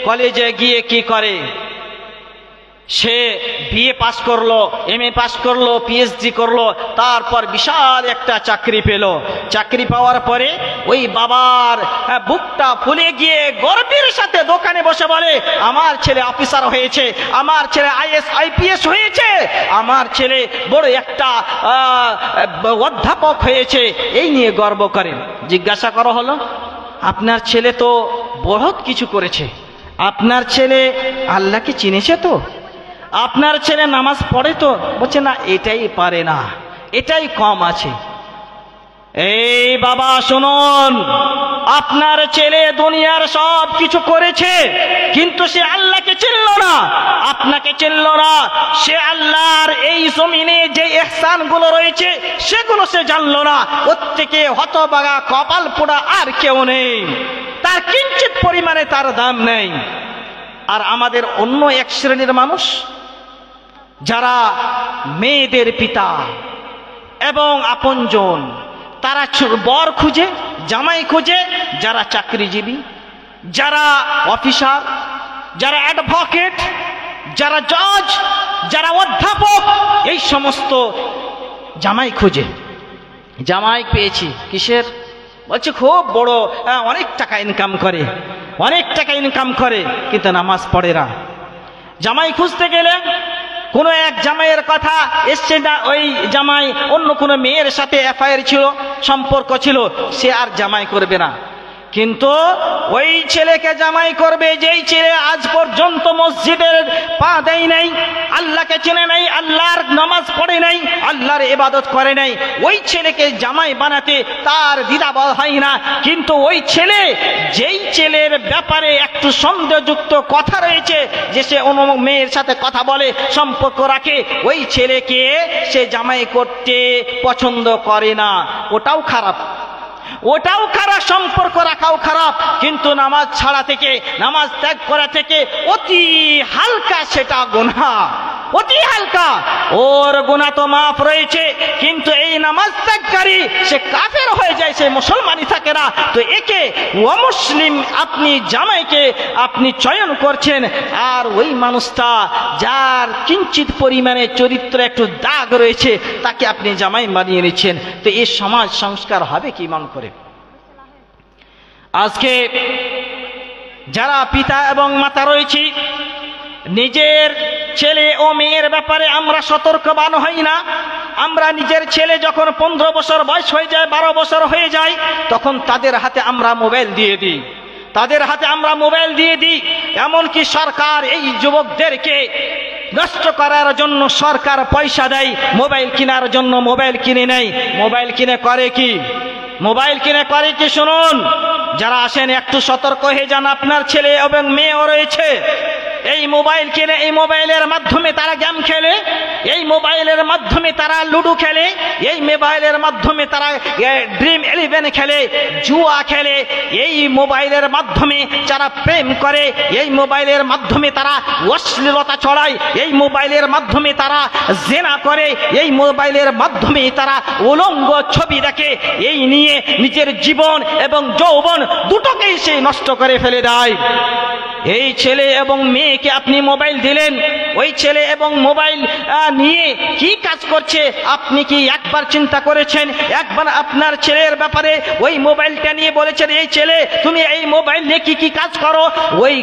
কলেজে গিয়ে কি করে? সে বিএ পাস করলো, এমএ পাস করলো, পিএইচডি করলো, তারপর বিশাল একটা চাকরি পেল। চাকরি পাওয়ার পরে ওই বাবার বুকটা ফুলে গিয়ে গর্বের সাথে দোকানে বসে বলে, আমার ছেলে অফিসার হয়েছে, আমার ছেলে আইএস আইপিএস হয়েছে, আমার ছেলে বড় একটা অধ্যাপক হয়েছে, এই নিয়ে গর্ব করেন। জিজ্ঞাসা করা হলো, আপনার ছেলে তো বহুত কিছু করেছে, আপনার ছেলে আল্লাহকে চিনেছে তো, আপনার ছেলে নামাজ পড়ে তো? বলছে না, এটাই পারে না, এটাই কম আছে। এই বাবা শুনুন, আপনার ছেলে দুনিয়ার সব কিছু করেছে, কিন্তু সে আল্লাহকে চিনল না, আপনাকে চিনল না। সে আল্লাহর এই জমিনে যে ইহসান গুলো রয়েছে সেগুলো সে জানলো না। ওর থেকে হতভাগা কপাল পোড়া আর কেউ নেই, তার কিঞ্চিত পরিমাণে তার দাম নেই। আর আমাদের অন্য এক শ্রেণীর মানুষ যারা মেয়েদের পিতা এবং আপনজন, তারা বর খুঁজে, জামাই খুঁজে, যারা চাকরিজীবী, যারা অফিসার, যারা অ্যাডভোকেট, যারা জজ, যারা অধ্যাপক, এই সমস্ত জামাই খুঁজে। জামাই পেয়েছি কিসের? বলছে খুব বড়, অনেক টাকা ইনকাম করে, অনেক টাকা ইনকাম করে, কিন্তু নামাজ পড়ে না। জামাই খুঁজতে গেলে কোনো এক জামাইয়ের কথা এসছে না, ওই জামাই অন্য কোনো মেয়ের সাথে এফআইআর ছিল, সম্পর্ক ছিল, সে আর জামাই করবে না। কিন্তু ওই ছেলেকে জামাই করবে যেই ছেলে আজ পর্যন্ত মসজিদের পা দেয় নাই, আল্লাহকে চেনে নাই, আল্লাহর নামাজ পড়ে নাই, আল্লাহর ইবাদত করে নাই, ওই ছেলেকে জামাই বানাতে তার দ্বিধা হয় না। কিন্তু ওই ছেলে, যেই ছেলের ব্যাপারে একটু সন্দেহযুক্ত কথা রয়েছে, যে সে অন্য মেয়ের সাথে কথা বলে, সম্পর্ক রাখে, ওই ছেলেকে সে জামাই করতে পছন্দ করে না, ওটাও খারাপ, ওটাও খারাপ, সম্পর্ক রাখাও খারাপ। কিন্তু নামাজ ছাড়া থেকে, নামাজ ত্যাগ করা থেকে অতি হালকা সেটা গুনাহ, অতি হালকা, ওর গুনাহ তো মাফ রয়েছে। কিন্তু এই নামাজ ত্যাগকারী সে কাফের হয়ে যায়, সে মুসলমানই থাকে না। তো একে অমুসলিম আপনি জামাইকে আপনি চয়ন করছেন, আর ওই মানুষটা যার কিঞ্চিত পরিমাণে চরিত্র একটু দাগ রয়েছে তাকে আপনি জামাই বানিয়ে নিচ্ছেন। তো এই সমাজ সংস্কার হবে কি মন করে? আজকে যারা পিতা এবং মাতা রয়েছি, নিজের ছেলে ও মেয়ের ব্যাপারে আমরা সতর্কবান হই না। আমরা নিজের ছেলে যখন 15 বছর বয়স হয়ে যায়, 12 বছর হয়ে যায়, তখন তাদের হাতে আমরা মোবাইল দিয়ে দিই, তাদের হাতে আমরা মোবাইল দিয়ে দিই। এমনকি সরকার এই যুবকদেরকে নষ্ট করার জন্য সরকার পয়সা দেয়, মোবাইল কেনার জন্য মোবাইল কিনে নেয়। মোবাইল কিনে করে কি? মোবাইল কিনে করে কি? শুনুন, যারা আসেন একটু সতর্ক হয়ে যান। আপনার ছেলে এবং মেয়েও রয়েছে, এই মোবাইল কিনে এই মোবাইলের মাধ্যমে তারা গেম খেলে, এই মোবাইলের মাধ্যমে তারা লুডো খেলে, এই মোবাইলের মাধ্যমে তারা ড্রিম 11 খেলে, জুয়া খেলে, এই মোবাইলের মাধ্যমে যারা প্রেম করে, এই মোবাইলের মাধ্যমে তারা অশ্লীলতা ছড়ায়, এই মোবাইলের মাধ্যমে তারা জেনা করে, এই মোবাইলের মাধ্যমে তারা উলঙ্গ ছবি দেখে। এই নিয়ে নিজের জীবন এবং যৌবন দুটোকেই সে নষ্ট করে ফেলে দেয়। এই ছেলে এবং মেয়েকে আপনি মোবাইল দিলেন, ওই ছেলে এবং মোবাইল নিয়ে কি কাজ করছে আপনি কি একবার চিন্তা করেছেন? একবার আপনার ছেলের ব্যাপারে ওই মোবাইলটা নিয়ে বলেছেন, এই ছেলে তুমি এই মোবাইল নিয়ে কি কি কাজ করো? ওই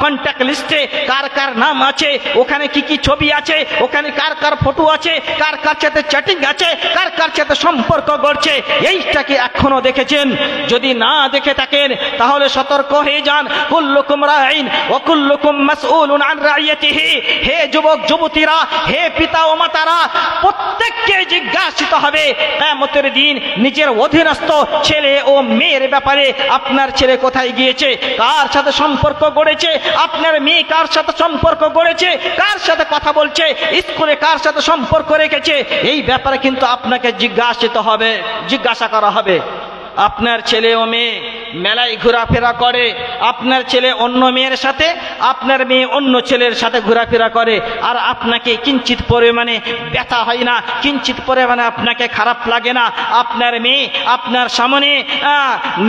কন্ট্যাক্ট লিস্টে কার কার নাম আছে, ওখানে কি কি ছবি আছে, ওখানে কার কার ফটো আছে, কার কার সাথে চ্যাটিং আছে, কার কার সাথে সম্পর্ক করছে, এইটাকে এখনো দেখেছেন? যদি না দেখে থাকেন তাহলে সতর্ক হয়ে যান। কুল্লুকুম রাইন ওয়া কুল্লুকুম মাসউলুন আন রাইয়াতিহি। হে যুবক যুবতীরা, হে পিতা ও মাতারা, প্রত্যেককে জিজ্ঞাসিত হবে কিয়ামতের দিন নিজের অধীনস্থ ছেলে ও মেয়ের ব্যাপারে। আপনার ছেলে কোথায় গিয়েছে, কার সাথে সম্পর্ক গড়েছে, আপনার মেয়ে কার সাথে সম্পর্ক গড়েছে, কার সাথে কথা বলছে, স্কুলে কার সাথে সম্পর্ক রেখেছে, এই ব্যাপারে কিন্তু আপনাকে জিজ্ঞাসা করা হবে। আপনার ছেলে ও মেয়ে মেলায় ঘোরাফেরা করে, আপনার ছেলে অন্য মেয়ের সাথে, আপনার মেয়ে অন্য ছেলের সাথে ঘোরাফেরা করে, আর আপনাকে কিঞ্চিত পরিমাণে ব্যথা হয় না, কিঞ্চিত পরিমাণে আপনাকে খারাপ লাগে না? আপনার মেয়ে আপনার সামনে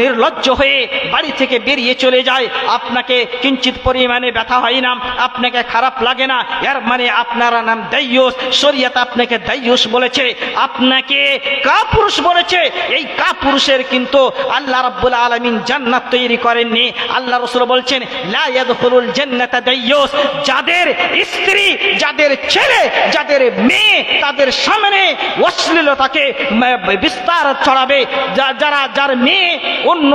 নির্লজ্জ হয়ে বাড়ি থেকে বেরিয়ে চলে যায়, আপনাকে কিঞ্চিত পরিমাণে ব্যথা হয় না, আপনাকে খারাপ লাগে না? এর মানে আপনার নাম দাইয়ুস। শরীয়ত আপনাকে দাইয়ুস বলেছে, আপনাকে কাপুরুষ বলেছে। এই কাপুরুষের কিন্তু আল্লাহ রাব্বুল আলামিন জান্নাত তৈরি করেননি। আল্লাহ রাসূল বলছেন, লা ইয়াদখুলুল জান্নাতা দাইয়ুস। যাদের স্ত্রী, যাদের ছেলে, যাদের মেয়ে তাদের সামনে অশ্লীলতাকে বিস্তার ছড়াবে, যার মেয়ে অন্য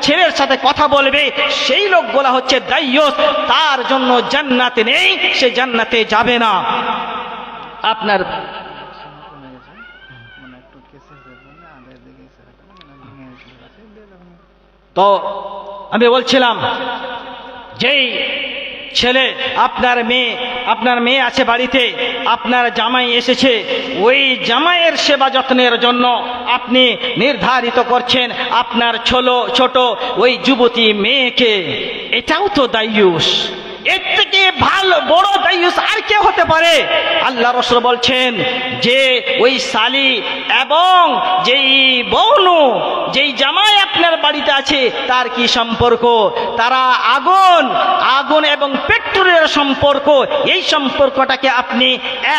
ছেলের সাথে কথা বলবে, সেই লোকগুলা হচ্ছে দাইয়ুস। তার জন্য জান্নাতে নেই, সে জান্নাতে যাবে না। আপনার তো আমি বলছিলাম, যেই ছেলে আপনার মেয়ে আছে বাড়িতে, আপনার জামাই এসেছে, ওই জামাইয়ের সেবা যত্নের জন্য আপনি নির্ধারিত করছেন আপনার ছোট ওই যুবতী মেয়েকে, এটাও তো দাইয়ুস। এর থেকে ভালো বড় দাইয়ুস আর কে হতে পারে? আল্লাহ রাসূল বলছেন যে ওই শালি এবং যেই বউনু, যেই জামাই আপনার বাড়িতে আছে, তার কি সম্পর্ক? তারা আগুন এবং পেট্রোলের সম্পর্ক। এই সম্পর্কটাকে আপনি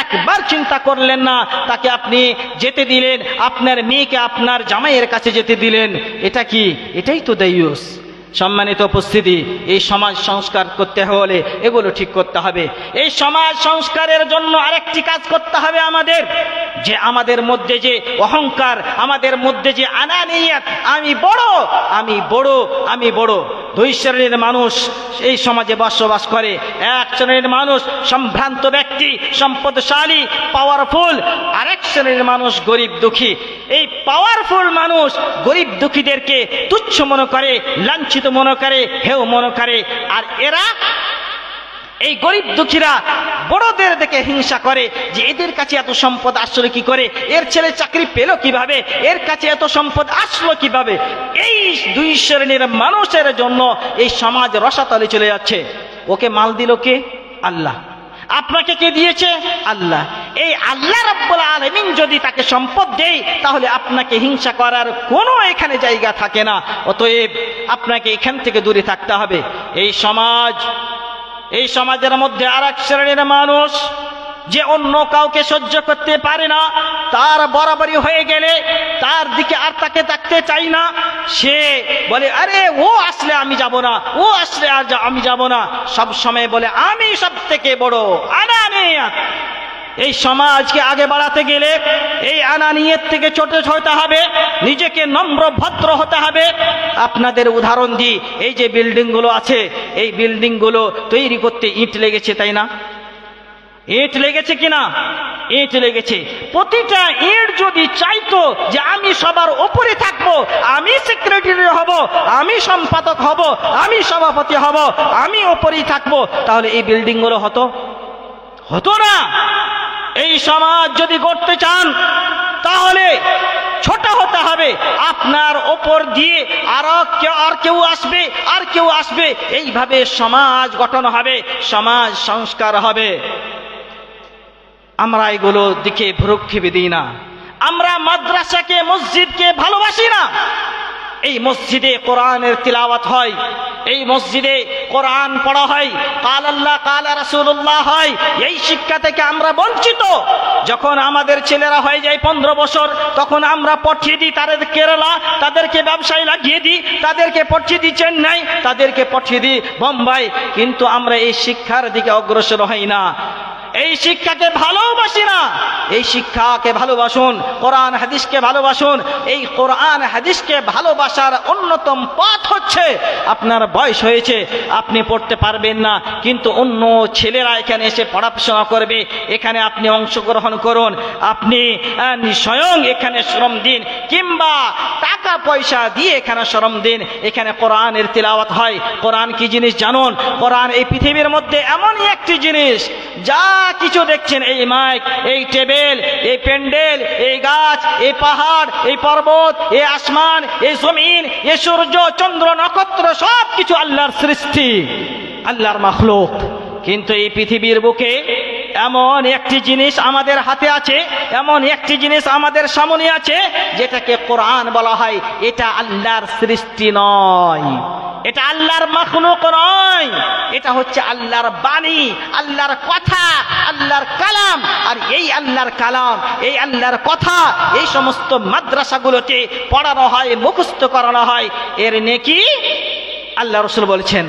একবার চিন্তা করলেন না, তাকে আপনি যেতে দিলেন, আপনার মেয়েকে আপনার জামাইয়ের কাছে যেতে দিলেন। এটা কি? এটাই তো দাইয়ুস। সম্মানিত উপস্থিতি, এই সমাজ সংস্কার করতে হলে এগুলো ঠিক করতে হবে। এই সমাজ সংস্কারের জন্য আরেকটি কাজ করতে হবে আমাদের, যে আমাদের মধ্যে যে অহংকার, আমাদের মধ্যে যে আনানিয়াত, আমি বড় আমি বড় আমি বড়, দুই শ্রেণীর মানুষ এই সমাজে বসবাস করে। এক শ্রেণীর মানুষ সম্ভ্রান্ত ব্যক্তি, সম্পদশালী, পাওয়ারফুল, আরেক শ্রেণীর মানুষ গরিব দুঃখী। এই পাওয়ারফুল মানুষ গরিব দুঃখীদেরকে তুচ্ছ মনে করে, লাঞ্ছিত মনে করে, হেয় মনে করে, আর এরা এই গরিব দুঃখীরা বড়দের দেখে হিংসা করে যে এদের কাছে এত সম্পদ আসলো কি করে, এর ছেলে চাকরি পেল কিভাবে, এর কাছে এত সম্পদ আসলো কিভাবে। এই দুই শ্রেণীর মানুষের জন্য এই সমাজ রসাতলে চলে যাচ্ছে। ওকে মাল দিল কে? আল্লাহ। আপনাকে কে দিয়েছে? আল্লাহ। এই আল্লাহ রাব্বুল আলামিন যদি তাকে সম্পদ দেয়, তাহলে আপনাকে হিংসা করার কোনো এখানে জায়গা থাকে না। অতএব আপনাকে এখান থেকে দূরে থাকতে হবে। এই সমাজের মধ্যে আরেক শ্রেণীর মানুষ যে অন্য কাউকে সহ্য করতে পারে না, তার বরাবরই হয়ে গেলে তার দিকে আর তাকে তাকতে চাই না। সে বলে আরে ও আসলে আমি যাব না, ও আসলে আর আমি যাব না, সব সময় বলে আমি সব থেকে বড়, আনানিয়াত। এই সমাজকে আগে বাড়াতে গেলে এই আনানিয়াত থেকে ছোট হতে হবে, নিজেকে নম্র ভদ্র হতে হবে। আপনাদের উদাহরণ দিই, এই যে বিল্ডিংগুলো আছে, এই বিল্ডিংগুলো তৈরি করতে ইট লেগেছে, তাই না? ইট লেগেছে কিনা? ইট লেগেছে। প্রতিটা ইট যদি চাইতো যে আমি সবার উপরে থাকবো, আমি সেক্রেটারি হব, আমি সম্পাদক হব, আমি সভাপতি হব, আমি উপরেই থাকবো, তাহলে এই বিল্ডিংগুলো হতো না। এই সমাজ যদি গড়তে চান তাহলে ছোট হতে হবে। আপনার ওপর দিয়ে আর কেউ আসবে, আর কেউ আসবে, এইভাবে সমাজ গঠন হবে, সমাজ সংস্কার হবে। আমরা এগুলো দিকে ভ্রুক্ষেপ দিই না। আমরা মাদ্রাসাকে, মসজিদকে ভালোবাসি না। এই মসজিদে কোরআনের তিলাওয়াত হয়, এই মসজিদে কোরআন পড়া হয়, কাল আল্লাহ কাল রাসূলুল্লাহ হয়। এই শিক্ষা থেকে আমরা বঞ্চিত। যখন আমাদের ছেলেরা হয়ে যায় 15 বছর, তখন আমরা পাঠিয়ে দিই তাদের কেরালা, তাদেরকে ব্যবসায় লাগিয়ে দিই, তাদেরকে পাঠিয়ে দিই চেন্নাই, তাদেরকে পাঠিয়ে দিই বোম্বাই, কিন্তু আমরা এই শিক্ষার দিকে অগ্রসর হই না। এই শিক্ষাকে ভালোবাসি না। এই শিক্ষাকে ভালোবাসুন, কোরআন হাদিসকে ভালোবাসুন। এই কোরআন হাদিসকে ভালোবাসার অন্যতম পথ হচ্ছে, আপনার বয়স হয়েছে, আপনি পড়তে পারবেন না, কিন্তু অন্য ছেলেরা এখানে এসে পড়াশোনা করবে, এখানে আপনি অংশগ্রহণ করুন, আপনি স্বয়ং এখানে শ্রম দিন, কিংবা টাকা পয়সা দিয়ে এখানে শ্রম দিন। এখানে কোরআনের তিলাওয়াত হয়। কোরআন কি জিনিস জানুন? কোরআন এই পৃথিবীর মধ্যে এমনই একটি জিনিস, যা কিছু দেখছেন, এই মাইক, এই টেবিল, এই প্যান্ডেল, এই গাছ, এই পাহাড়, এই পর্বত, এই আসমান, এই জমিন, এই সূর্য, চন্দ্র, নক্ষত্র, সব কিছু আল্লাহর সৃষ্টি, আল্লাহর মাখলুক। কিন্তু এই পৃথিবীর বুকে এমন একটি জিনিস আমাদের হাতে আছে, এমন একটি জিনিস আমাদের সামনে আছে, যেটাকে কোরআন বলা হয়। এটা আল্লাহর সৃষ্টি নয়, এটা আল্লাহর মাখলুক নয়, এটা হচ্ছে আল্লাহর বাণী, আল্লাহর কথা, আল্লাহর কালাম। আর এই আল্লাহর কালাম, এই আল্লাহর কথা, এই সমস্ত মাদ্রাসাগুলোতে পড়ানো হয়, মুখস্থ করানো হয়। এর নেকি আল্লাহ রাসূল বলেছেন,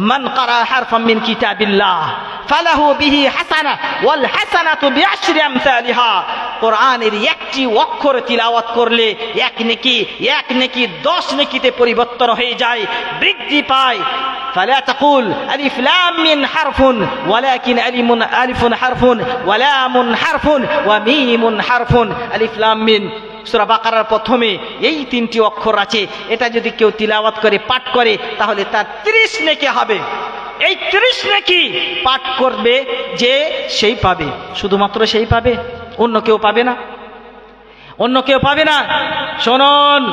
মান ক্বারা হারফাম মিন কিতাবিল্লাহ ফালাহু বিহি হাসানাহ ওয়াল হাসানাতু বিআশরি আমসালিহা। কোরআনের একটি অক্ষর তিলাওয়াত করলে এক নেকি 10 নেকিতে পরিবর্তন হয়ে যায়, বৃদ্ধি পায়। فلا تقول ألف لام من حرف ولكن ألف حرف ولام حرف وميم حرف। ألف لام من সূরা বাকারার প্রথমে এই 3টি অক্ষর আছে। এটা যদি কেউ তিলাওয়াত করে, পাঠ করে, তাহলে তার 30 নেকি হবে। এই 30 নেকি পাঠ করবে যে সেই পাবে, শুধুমাত্র সেই পাবে, অন্য কেউ পাবে না, অন্য কেউ পাবে না। শুনুন,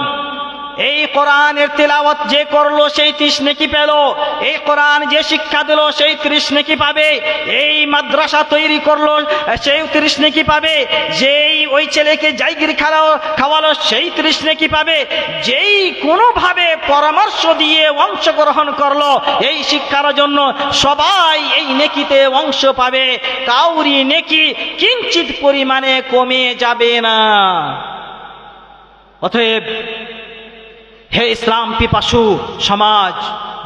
এই কোরআনের তিলাওয়াত যে করলো সেই 30 নেকি পেল, এই কোরআন যে শিক্ষা দিল সেই 30 নেকি পাবে, এই মাদ্রাসা তৈরি করলো সেই 30 নেকি পাবে, যেই ওই ছেলেকে জায়গির খাওয়ালো সেই 30 নেকি পাবে, যেই কোনোভাবে পরামর্শ দিয়ে অংশগ্রহণ করলো এই শিক্ষার জন্য, সবাই এই নেকিতে অংশ পাবে। কাউরি নেকি কিঞ্চিত পরিমাণে কমে যাবে না। অতএব হে ইসলাম পিপাসু সমাজ,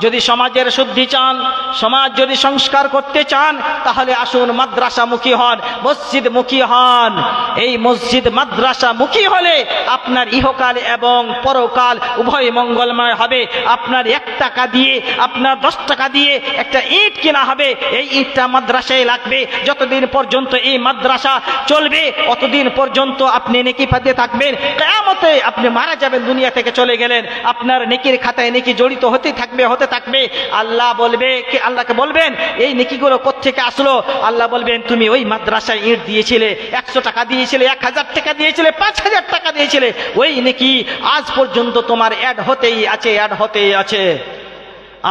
যদি সমাজের শুদ্ধি চান, সমাজ যদি সংস্কার করতে চান, তাহলে আসুন মাদ্রাসামুখী হন, মসজিদমুখী হন। এই মসজিদ মাদ্রাসামুখী হলে আপনার ইহকাল এবং পরকাল উভয় মঙ্গলময় হবে। আপনার 1 টাকা দিয়ে, আপনার 10 টাকা দিয়ে একটা ইট কেনা হবে, এই ইটটা মাদ্রাসায় লাগবে। যতদিন পর্যন্ত এই মাদ্রাসা চলবে অতদিন পর্যন্ত আপনি নেকি পেতে থাকবেন। কিয়ামতে আপনি মারা যাবেন, দুনিয়া থেকে চলে গেলেন, আপনার নেকির খাতায় নেকি জড়িত হতে থাকবে। আল্লাহ বলবে, আল্লাহকে বলবেন এই নেকিগুলো কোত্থেকে আসলো? আল্লাহ বলবেন তুমি ওই মাদ্রাসায় ইট দিয়েছিলে, 100 টাকা দিয়েছিলে, 1000 টাকা দিয়েছিলে, 5000 টাকা দিয়েছিলে, ওই নেকি আজ পর্যন্ত তোমার অ্যাড হতেই আছে।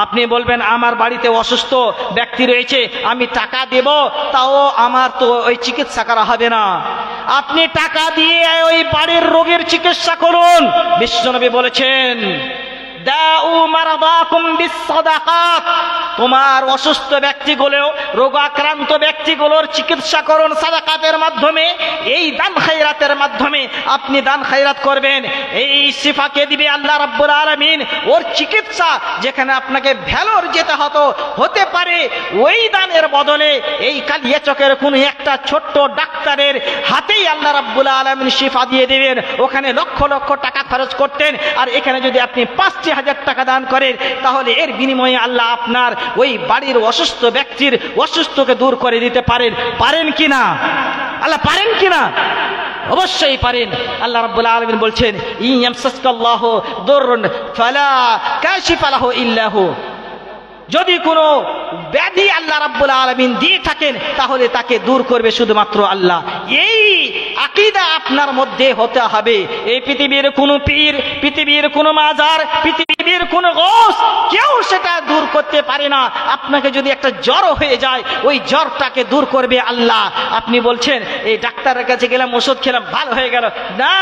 আপনি বলবেন আমার বাড়িতে অসুস্থ ব্যক্তি রয়েছে, আমি টাকা দেব, তাও আমার তো ওই চিকিৎসা করা হবে না। আপনি টাকা দিয়ে ওই বাড়ির রোগের চিকিৎসা করুন। বিশ্বনবী বলেছেন দাউ মারাদাকুম বিসসাদাকাত, তোমার অসুস্থ ব্যক্তিগুলো, রোগাক্রান্ত ব্যক্তিগুলোর চিকিৎসা করুন সাদাকাতের মাধ্যমে। এই দান খায়রাতের মাধ্যমে আপনি দান খায়রাত করবেন, এই শিফাকে দিবে আল্লাহ রাব্বুল আলামিন। ওর চিকিৎসা যেখানে আপনাকে ভেলোর যেতে হতে পারে, ওই দানের বদলে এই কালিয়াচকের কোনো একটা ছোট্ট ডাক্তারের হাতেই আল্লাহ রাব্বুল আলামিন শিফা দিয়ে দেবেন। ওখানে লক্ষ লক্ষ টাকা খরচ করতেন, আর এখানে যদি আপনি 5,000 টাকা দান করেন, তাহলে এর বিনিময়ে আল্লাহ আপনার ওই বাড়ির অসুস্থ ব্যক্তির অসুস্থকে দূর করে দিতে পারেন কিনা? আল্লাহ পারেন কিনা? অবশ্যই পারেন। আল্লাহ রাব্বুল আলামিন বলছেন ইয়ামসাসকাল্লাহু দুররুন ফালা কাশিফা লাহু ইল্লা হু, যদি কোনো ব্যাধি আল্লাহ রাব্বুল আলামিন দিয়ে থাকেন তাহলে তাকে দূর করবে শুধুমাত্র আল্লাহ। এই আকীদা আপনার মধ্যে হতে হবে। এই পৃথিবীর কোনো পীর, পৃথিবীর কোনো মাজার, পৃথিবীর কোনো গৌস কেউ সেটা দূর করতে পারে না। আপনাকে যদি একটা জ্বর হয়ে যায়, ওই জ্বরটাকে দূর করবে আল্লাহ। আপনি বলছেন এই ডাক্তারের কাছে গেলাম, ওষুধ খেলাম, ভালো হয়ে গেল না।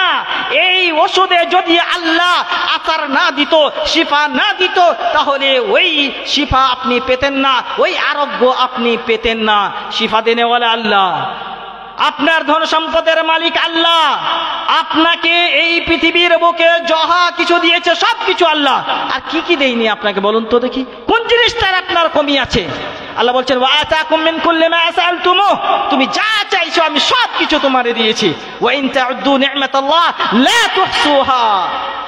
এই ওষুধে যদি আল্লাহ আসার না দিত, শিফা না দিত, তাহলে ওই শিফা আপনি পেতেন না, ওই আরোগ্য আপনি পেতেন না। শিফা দেনেওয়ালা আল্লাহ, আপনার ধন সম্পদের মালিক আল্লাহ। আপনাকে এই পৃথিবীর বুকে যাহা কিছু দিয়েছে সব কিছু আল্লাহ। আর কি কি দেয়নি আপনাকে বলুন তো দেখি, কোন জিনিসটার আপনার কমি আছে? আল্লাহ বলছেন ওয়া আতাকুম মিন কুল্লি মা সাআলতুমু, তুমি যা চাইছো আমি সব কিছু তোমারে দিয়েছি। ওয়া ইন তাউদ্দু নি'মাতাল্লাহ লা তুহসুহা,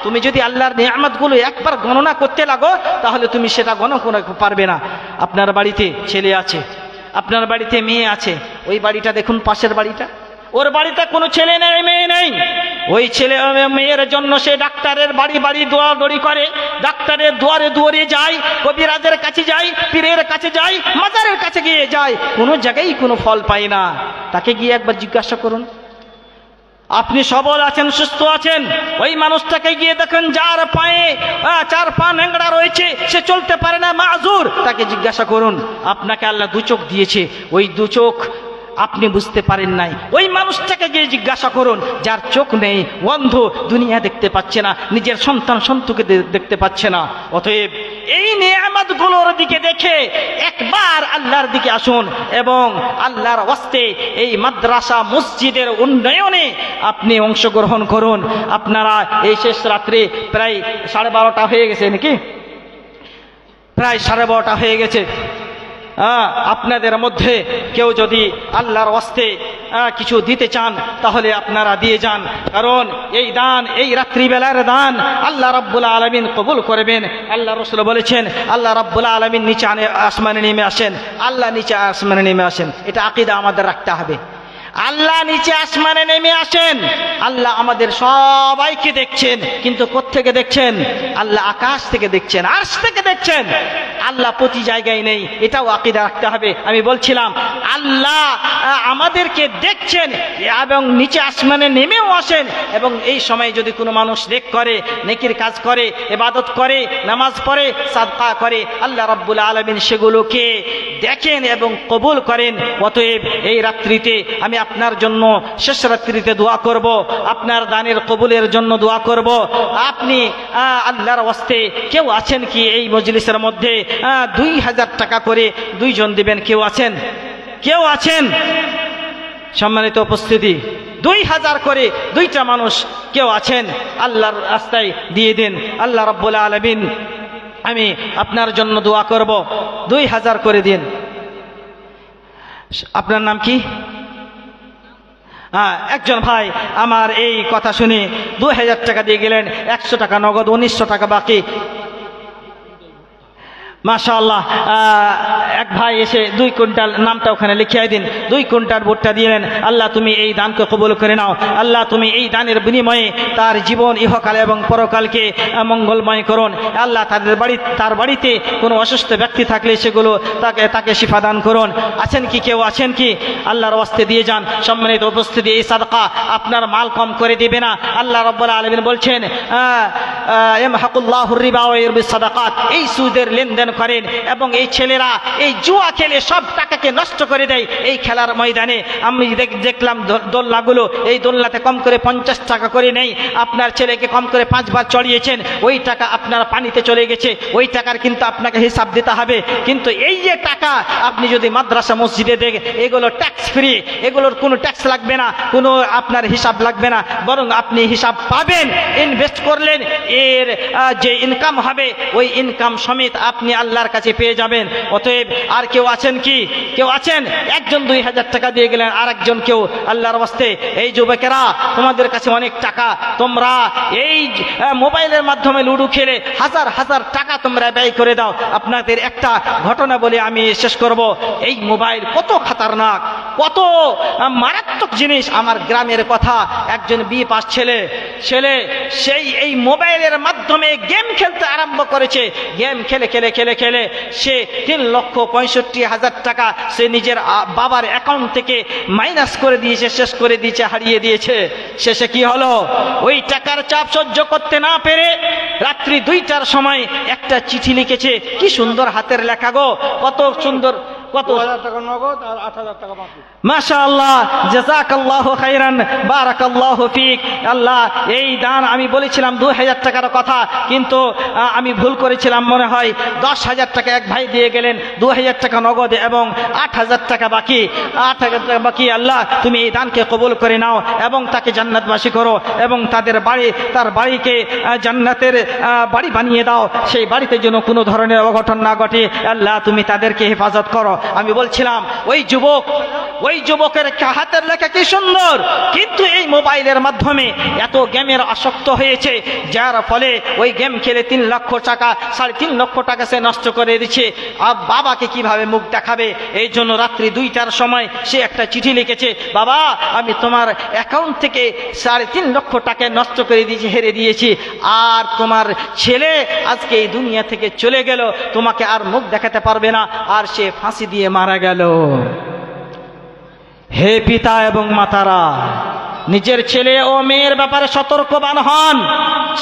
তুমি যদি আল্লাহর নিয়ামতগুলো একবার গণনা করতে লাগো তাহলে তুমি সেটা গণনা করতে পারবে না। আপনার বাড়িতে ছেলে আছে, আপনার বাড়িতে মেয়ে আছে, ওই বাড়িটা দেখুন, পাশের বাড়িটা, ওর বাড়িতে কোনো ছেলে নেই, মেয়ে নেই। ওই ছেলে মেয়ের জন্য সে ডাক্তারের বাড়ি বাড়ি দৌড়াদৌড়ি করে, ডাক্তারের দুয়ারে দুয়ারে যায়, কবিরাজের কাছে যায়, পীরের কাছে যায়, মাজারের কাছে গিয়ে যায়, কোনো জায়গায় কোনো ফল পায় না। তাকে গিয়ে একবার জিজ্ঞাসা করুন, আপনি সবল আছেন, সুস্থ আছেন, ওই মানুষটাকে গিয়ে দেখেন যার পায়ে 4 পা ন্যাংড়া রয়েছে, সে চলতে পারে না, মাযুর। তাকে জিজ্ঞাসা করুন, আপনাকে আল্লাহ 2 চোখ দিয়েছে, ওই 2 চোখ আপনি বুঝতে পারেন নাই। ওই মানুষটাকে গিয়ে জিজ্ঞাসা করুন যার চোখ নেই, অন্ধ, দুনিয়া দেখতে পাচ্ছে না, নিজের সন্তান সন্ততিকে দেখতে পাচ্ছে না। অতএব এই নিয়ামতগুলোর দিকে দেখে একবার আল্লাহর দিকে আসুন এবং আল্লাহর ওয়াস্তে এই মাদ্রাসা মসজিদের উন্নয়নে আপনি অংশগ্রহণ করুন। আপনারা এই শেষ রাত্রে প্রায় 12:30 হয়ে গেছে নাকি, প্রায় 12:30 হয়ে গেছে। আপনাদের মধ্যে কেউ যদি আল্লাহর ওয়াস্তে কিছু দিতে চান তাহলে আপনারা দিয়ে যান, কারণ এই দান, এই রাত্রিবেলার দান আল্লাহ রাব্বুল আলামিন কবুল করবেন। আল্লাহ রাসূল বলেছেন আল্লাহ রাব্বুল আলামিন নিচে আসমানে নেমে আসেন, আল্লাহ নিচে আসমানে নেমে আসেন। এটা আকীদা আমাদের রাখতে হবে। আল্লাহ নিচে আসমানে নেমে আসেন, আল্লাহ আমাদের সবাইকে দেখছেন, কিন্তু কোত্থেকে দেখছেন? আল্লাহ আকাশ থেকে দেখছেন, আরশ থেকে দেখছেন। আল্লাহ প্রতি জায়গায় নেই, এটাও আকীদা রাখতে হবে। আমি বলছিলাম আল্লাহ আমাদেরকে দেখছেন এবং নিচে আসমানে নেমেও আসেন। এবং এই সময় যদি কোনো মানুষ নেক করে, নেকির কাজ করে, ইবাদত করে, নামাজ পড়ে, সাদকা করে, আল্লাহ রাব্বুল আলামিন সেগুলোকে দেখেন এবং কবুল করেন। অতএব এই রাত্রিতে আমি আপনার জন্য শেষ রাত্রিতে দোয়া করব, আপনার দানের কবুলের জন্য দোয়া করব। আপনি আল্লাহর ওয়াস্তে কেউ আছেন কি এই মজলিসের মধ্যে 2000 টাকা করে 2 জন দিবেন? কেউ আছেন? কেউ আছেন? সম্মানিত উপস্থিতি, 2000 করে দুইটা মানুষ কেউ আছেন আল্লাহর রাস্তায় দিয়ে দিন। আল্লাহ রাব্বুল আলামিন আমি আপনার জন্য দোয়া করব, 2000 করে দিন। আপনার নাম কি? একজন ভাই আমার এই কথা শুনে 2000 টাকা দিয়ে গেলেন, 100 টাকা নগদ, 1900 টাকা বাকি। মাশাআল্লাহ, এক ভাই এসে 2 কুইন্টাল, নামটা ওখানে লিখিয়ে দিন, 2 কুইন্টাল ভুট্টা দিলেন। আল্লাহ তুমি এই দানকে কবুল করে নাও। আল্লাহ তুমি এই দানের বিনিময়ে তার জীবন ইহকাল এবং পরকালকে মঙ্গলময় করুন। আল্লাহ তার বাড়িতে কোনো অসুস্থ ব্যক্তি থাকলে সেগুলো তাকে শিফা দান করুন। আছেন কি কেউ? আছেন কি? আল্লাহর ওয়াস্তে দিয়ে যান। সম্মানিত উপস্থিতি, এই সাদকা আপনার মাল কম করে দিবে না। আল্লাহ রাব্বুল আলামিন বলছেন ইয়ামহাকুল্লাহুর রিবা ওয়া ইউরবিস সাদাকাত, এই সুদের লেনদেন করেন এবং এই ছেলেরা এই জুয়া খেলে সব টাকাকে নষ্ট করে দেয়। এই খেলার ময়দানে আমি দেখলাম দোলনাগুলো, এই দোলনাতে কম করে 50 টাকা করে নেই। আপনার ছেলেকে কম করে 5 বার চড়িয়েছেন, ওই টাকা আপনার পানিতে চলে গেছে, ওই টাকার কিন্তু আপনাকে হিসাব দিতে হবে। কিন্তু এই যে টাকা আপনি যদি মাদ্রাসা মসজিদে দেন, এগুলো ট্যাক্স ফ্রি, এগুলোর কোনো ট্যাক্স লাগবে না, কোনো আপনার হিসাব লাগবে না, বরং আপনি হিসাব পাবেন। ইনভেস্ট করলেন, এর যে ইনকাম হবে ওই ইনকাম সমেত আপনি আল্লাহর কাছে পেয়ে যাবেন। অতএব আর কেউ আছেন কি? কেউ আছেন? একজন 2000 টাকা দিয়ে গেলেন, আর একজন কেউ আল্লাহর ওয়াস্তে। এই যুবকেরা, তোমাদের কাছে অনেক টাকা, তোমরা এই মোবাইলের মাধ্যমে লুডো খেলে হাজার হাজার টাকা তোমরা ব্যয় করে দাও। আপনাদের একটা ঘটনা বলে আমি শেষ করব। এই মোবাইল কত খাতারনাক, কত মারাত্মক জিনিস। আমার গ্রামের কথা, একজন বিয়ে পাস ছেলে সেই এই মোবাইলের মাধ্যমে গেম খেলতে আরম্ভ করেছে। গেম খেলে খেলে খেলে খেলে সে 3,65,000 টাকা সে নিজের বাবার অ্যাকাউন্ট থেকে মাইনাস করে দিয়েছে, শেষ করে দিয়েছে, হারিয়ে দিয়েছে। শেষে কি হলো? ওই টাকার চাপ সহ্য করতে না পেরে রাত্রি 2টার সময় একটা চিঠি লিখেছে। কি সুন্দর হাতের লেখা গো, কত সুন্দর, কত 2000 টাকা নগদ আর 8000 টাকা বাকি। মাশাআল্লাহ, জাযাকাল্লাহু খাইরান, বারাকাল্লাহু ফিক। আল্লাহ এই দান, আমি বলেছিলাম 2000 টাকার কথা, কিন্তু আমি ভুল করেছিলাম। মনে হয় 10,000 টাকা এক ভাই দিয়ে গেলেন, 2000 টাকা নগদ এবং 8000 টাকা বাকি। 8000 টাকা বাকি। আল্লাহ তুমি এই দানকে কবুল করে নাও এবং তাকে জান্নাতবাসী করো এবং তার বাড়িকে জান্নাতের বাড়ি বানিয়ে দাও। সেই বাড়িতে যেন কোনো ধরনের অঘটন না ঘটে। আল্লাহ তুমি তাদেরকে হেফাজত করো। আমি বলছিলাম ওই যুবকের হাতের লেখা কি সুন্দর, কিন্তু এই মোবাইলের মাধ্যমে এত গেমের আসক্ত হয়েছে, যার ফলে ওই গেম খেলে 3 লক্ষ টাকা, 3.5 লক্ষ টাকা সে নষ্ট করে দিচ্ছে। আর বাবাকে কিভাবে মুখ দেখাবে? এই জন্য রাত্রি 2টার সময় সে একটা চিঠি লিখেছে, বাবা আমি তোমার অ্যাকাউন্ট থেকে 3.5 লক্ষ টাকা নষ্ট করে দিয়েছি, হেরে দিয়েছি, আর তোমার ছেলে আজকে এই দুনিয়া থেকে চলে গেল, তোমাকে আর মুখ দেখাতে পারবে না। আর সে ফাঁসি দিয়ে মারা গেল। হে পিতা এবং মাতারা, নিজের ছেলে ও মেয়ের ব্যাপারে সতর্কবান হন।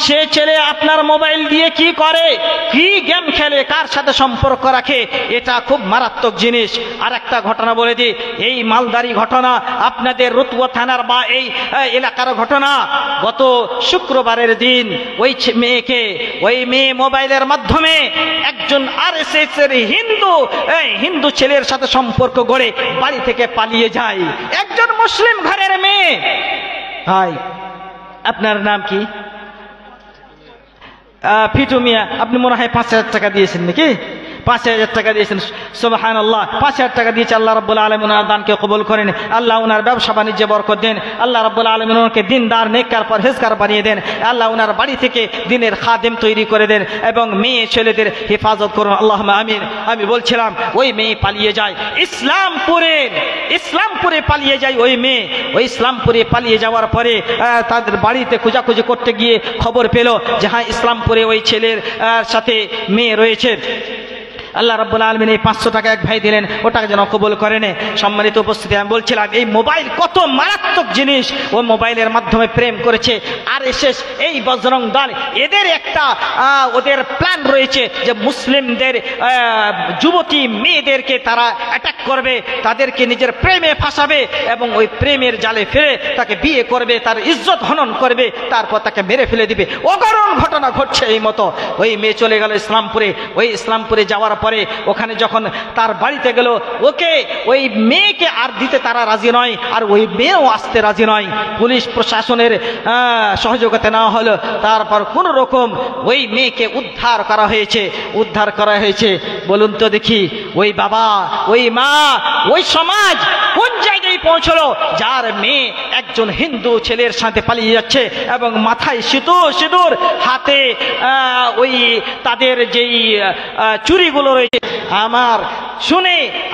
সে ছেলে আপনার মোবাইল দিয়ে কি করে, কি গেম খেলে, কার সাথে সম্পর্ক রাখে, এটা খুব মারাত্মক জিনিস। আর একটা ঘটনা বলে দিই, এই মালদারি ঘটনা, আপনাদের রতুয়া থানার বা এই এলাকার ঘটনা। গত শুক্রবারের দিন ওই মেয়ে মোবাইলের মাধ্যমে একজন RSS এর হিন্দু ছেলের সাথে সম্পর্ক গড়ে বাড়ি থেকে পালিয়ে যায়। একজন মুসলিম ঘরের মেয়ে। ভাই আপনার নাম কি? ফিটু মিয়া। আপনি মনে হয় 5,000 টাকা দিয়েছেন নাকি? 5,000 টাকা দিয়েছেন। সুবহানাল্লাহ, 5,000 টাকা দিয়েছে। আল্লাহ রাব্বুল আলামিন ওনার দানকে কবুল করেন। আল্লাহ ওনার ব্যবসা বাণিজ্যে বরকত দেন। আল্লাহ রাব্বুল আলামিন ওনাকে দিনদার, নেককার, পরহেজগার বানিয়ে দেন। আল্লাহ ওনার বাড়ি থেকে দিনের খাদেম তৈরি করে দেন এবং মেয়ে ছেলেদের হেফাজত করুন। আল্লাহুম্মা আমিন। আমি বলছিলাম, ওই মেয়ে পালিয়ে যায় ইসলামপুরে পালিয়ে যায় ওই মেয়ে। ওই ইসলামপুরে পালিয়ে যাওয়ার পরে তাদের বাড়িতে খোঁজাখুঁজি করতে গিয়ে খবর পেল যে হ্যাঁ, ইসলামপুরে ওই ছেলের সাথে মেয়ে রয়েছে। আল্লাহ রাব্বুল আলামিন এই 500 টাকা এক ভাই দিলেন, ওটাকে যেন কবুল করে নে। সম্মানিত উপস্থিতি, আমি বলছিলাম এই মোবাইল কত মারাত্মক জিনিস। ও মোবাইলের মাধ্যমে প্রেম করেছে RSS, এই বজরং দল, এদের একটা ওদের প্ল্যান রয়েছে যে মুসলিমদের যুবতী মেয়েদেরকে তারা অ্যাটাক করবে, তাদেরকে নিজের প্রেমে ফাঁসাবে এবং ওই প্রেমের জালে ফেলে তাকে বিয়ে করবে, তার ইজ্জত হনন করবে, তারপর তাকে মেরে ফেলে দিবে। অকারণ ঘটনা ঘটছে এই মতো। ওই মেয়ে চলে গেল ইসলামপুরে। ওই ইসলামপুরে যাওয়ার পরে পরে ওখানে যখন তার বাড়িতে গেল, ওকে ওই মেয়েকে আর দিতে তারা রাজি নয়, আর ওই মেয়েও আসতে রাজি নয়। পুলিশ প্রশাসনের সহযোগিতা নেওয়া হলো, তারপর কোনো রকম ওই মেয়েকে উদ্ধার করা হয়েছে। বলুন তো দেখি, ওই বাবা, ওই মা, ওই সমাজ কোন জায়গায় পৌঁছলো, যার মেয়ে একজন হিন্দু ছেলের সাথে পালিয়ে যাচ্ছে এবং মাথায় সিঁদুর, হাতে ওই তাদের যেই চুড়িগুলো রয়েছে,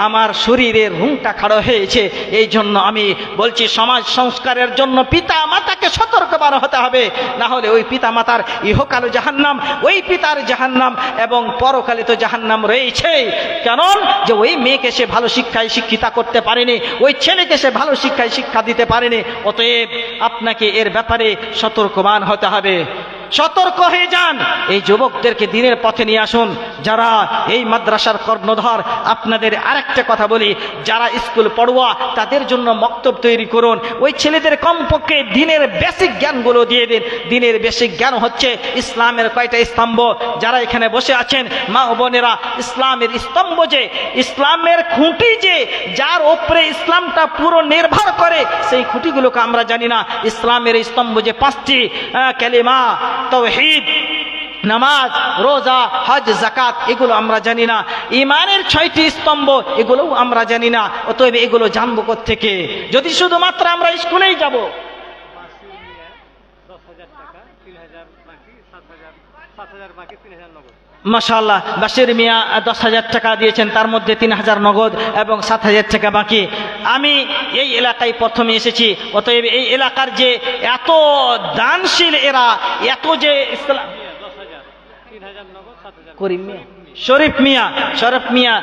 আমার শরীরের রুমটা খাড়া হয়েছে। এই জন্য আমি বলছি, সমাজ সংস্কারের জন্য পিতা মাতাকে সতর্কবান হতে হবে, না হলে ওই পিতা মাতার ইহকাল জাহান্নাম, ওই পিতার জাহান্নাম এবং পরকালে তো জাহান্নাম রয়েছে। কারণ যে ওই মেয়েকে সে ভালো শিক্ষায় শিক্ষিতা করতে পারেনি, ওই ছেলেকে সে ভালো শিক্ষায় শিক্ষা দিতে পারেনি। অতএব আপনাকে এর ব্যাপারে সতর্কবান হতে হবে। সতর্ক হয়ে যান, এই যুবকদেরকে দিনের পথে নিয়ে আসুন, যারা এই মাদ্রাসার কর্ণধার। আপনাদের আরেকটা কথা বলি, যারা স্কুল পড়ুয়া তাদের জন্য মক্তব তৈরি করুন, ওই ছেলেদের কমপক্ষে দিনের বেসিক জ্ঞানগুলো দিয়ে দিন। দিনের বেসিক জ্ঞান হচ্ছে ইসলামের কয়টা স্তম্ভ। যারা এখানে বসে আছেন মা ও বোনেরা, ইসলামের স্তম্ভ যে, ইসলামের খুঁটি যে, যার উপরে ইসলামটা পুরো নির্ভর করে, সেই খুঁটিগুলোকে আমরা জানি না। ইসলামের স্তম্ভ যে 5টি, কালিমা, তাওহীদ, নামাজ, রোজা, হজ, যাকাত, এগুলো আমরা জানি না। ঈমানের 6টি স্তম্ভ, এগুলোও আমরা জানি না। অতএব এগুলো জানবো কোত্থেকে, যদি শুধুমাত্র আমরা স্কুলেই যাব। 10,000 টাকা, 3,000 বাকি, 7,000 বাকি, 3,000 নগদ। মাশাআল্লাহ, বাশির মিয়া 10,000 টাকা দিয়েছেন, তার মধ্যে 3,000 নগদ এবং 7,000 টাকা বাকি। আমি এই এলাকায় প্রথমে এসেছি, অতএব এই এলাকার যে এত দানশীল, এরা এত যে ইসলাম, 10,000, 3,000 নগদ, 7,000 করিম মিয়া, শরীফ মিয়া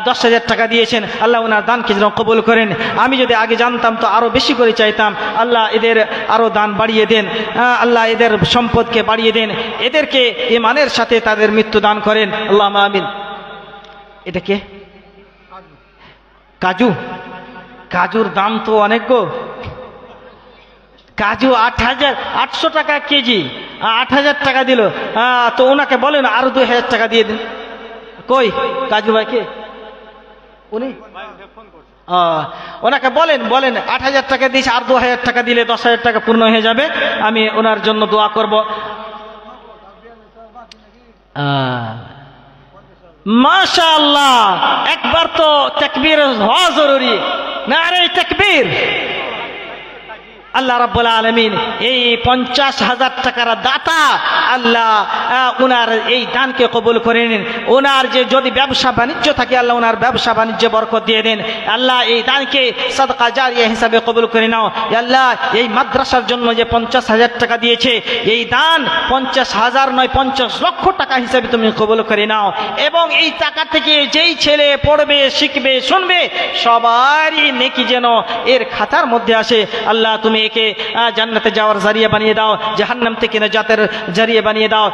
10,000 টাকা দিয়েছেন। আল্লাহ ওনার দানকে যেন কবুল করেন। আমি যদি আগে জানতাম তো আরো বেশি করে চাইতাম। আল্লাহ এদের আরো দান বাড়িয়ে দেন, আল্লাহ এদের সম্পদকে বাড়িয়ে দেন, এদেরকে ঈমানের সাথে তাদের মৃত্যু দান করেন। আল্লাহুম্মা আমিন। এটা কে? কাজুর দাম তো অনেক গো। কাজু 8,800 টাকা কেজি, 8,000 টাকা দিল। তো ওনাকে বলেন আরো 2,000 টাকা দিয়ে দিন। কই কাজু ভাই কে? উনি ওনাকে বলেন 8,000 টাকা দিয়েছে, আর 2,000 টাকা দিলে 10,000 টাকা পূর্ণ হয়ে যাবে। আমি ওনার জন্য দোয়া করব। মাশাআল্লাহ, একবার তো তাকবীর হওয়া জরুরি। নারে তাকবীর। আল্লাহ রাব্বুল আলামিন এই 50,000 টাকার দাতা, আল্লাহ ওনার এই দানকে কবুল করে নিন। ওনার যে যদি ব্যবসা বাণিজ্য থাকে, আল্লাহ ওনার ব্যবসা বাণিজ্যে বরকত দিয়ে দেন। আল্লাহ এই দানকে সাদকা জারিয়া হিসাবে কবুল করে নাও। আল্লাহ এই মাদ্রাসার জন্য যে 50,000 টাকা দিয়েছে, এই দান 50,000 নয় 50 লক্ষ টাকা হিসাবে তুমি কবুল করে নাও। এবং এই টাকা থেকে যেই ছেলে পড়বে, শিখবে, শুনবে, সবারই নেকি যেন এর খাতার মধ্যে আসে। আল্লাহ তুমি একে জান্নাতে যাওয়ার জারিয়া বানিয়ে দাও, জাহান্নাম থেকে নাজাতের জারিয়া বানিয়ে দাও।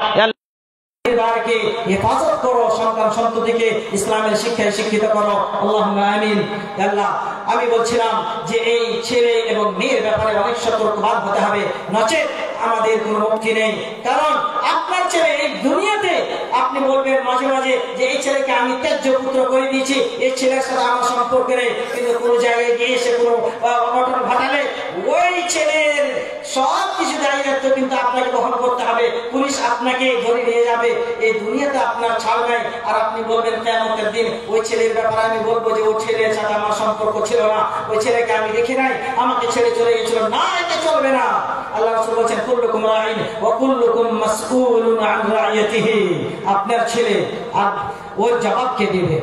পরিবারকে হেফাজত করো, সন্তান সন্ততিকে ইসলামের শিক্ষায় শিক্ষিত করো। আল্লাহুম্মা আমিন। আল্লাহ, আমি বলছিলাম যে এই ছেলে এবং মেয়ের ব্যাপারে অনেক সতর্কবান হতে হবে, নচেত আমাদের কোনো মুক্তি নেই। কারণ আপনার ছেলে এই দুনিয়াতে, আপনি বলবেন মাঝে মাঝে যে এই ছেলেকে আমি ত্যায্য পুত্র করে দিয়েছি, এই ছেলের সাথে আমার সম্পর্ক নেই, কিন্তু কোনো জায়গায় গিয়ে এসে কোনো অঘটন ঘটালে ওই ছেলের সব কিছু দায়িত্ব কিন্তু আপনাকে বহন করতে হবে। পুলিশ আপনাকে ধরে নিয়ে যাবে, এই দুনিয়াতে আপনার ছাড় নাই। আর আপনি বলবেন কিয়ামতের দিন ওই ছেলের ব্যাপারে আমি বলবো যে ওই ছেলের সাথে আমার সম্পর্ক ছিল না, ওই ছেলেকে আমি দেখি নাই, আমাকে ছেড়ে চলে গেছিল। না, এটা চলবে না। আল্লাহ রাসূল বলেছেন কুল্লুকুম রাঈন ওয়া কুল্লুকুম মাসউলুন আন রাইয়াতিহি। আপনার ছেলে আর ওর জবাব কে দিবে?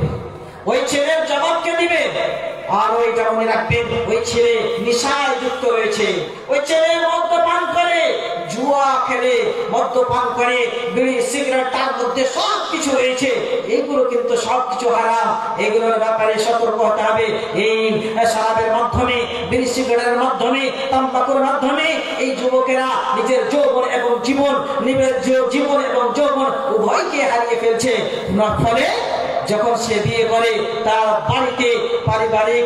ওই ছেলের জবাব কে দিবে? আর ওইটা মনে রাখবেন, ওই ছেলে নেশায় যুক্ত রয়েছে, ওই ছেলে মদ্যপান করে, জুয়া খেলে, মদ্যপান করে, বিড়ি সিগারেট, তার মধ্যে সব কিছু রয়েছে। এইগুলো কিন্তু সবকিছু হারাম। এগুলোর ব্যাপারে সতর্ক হতে হবে। এই শরাবের মাধ্যমে, বিড়ি সিগারেটের মাধ্যমে, তাম্বাকুর মাধ্যমে এই যুবকেরা নিজের যৌবন এবং জীবন উভয়কে হারিয়ে ফেলছে। ফলে যখন সে বিয়ে করে, তার বাড়িতে পারিবারিক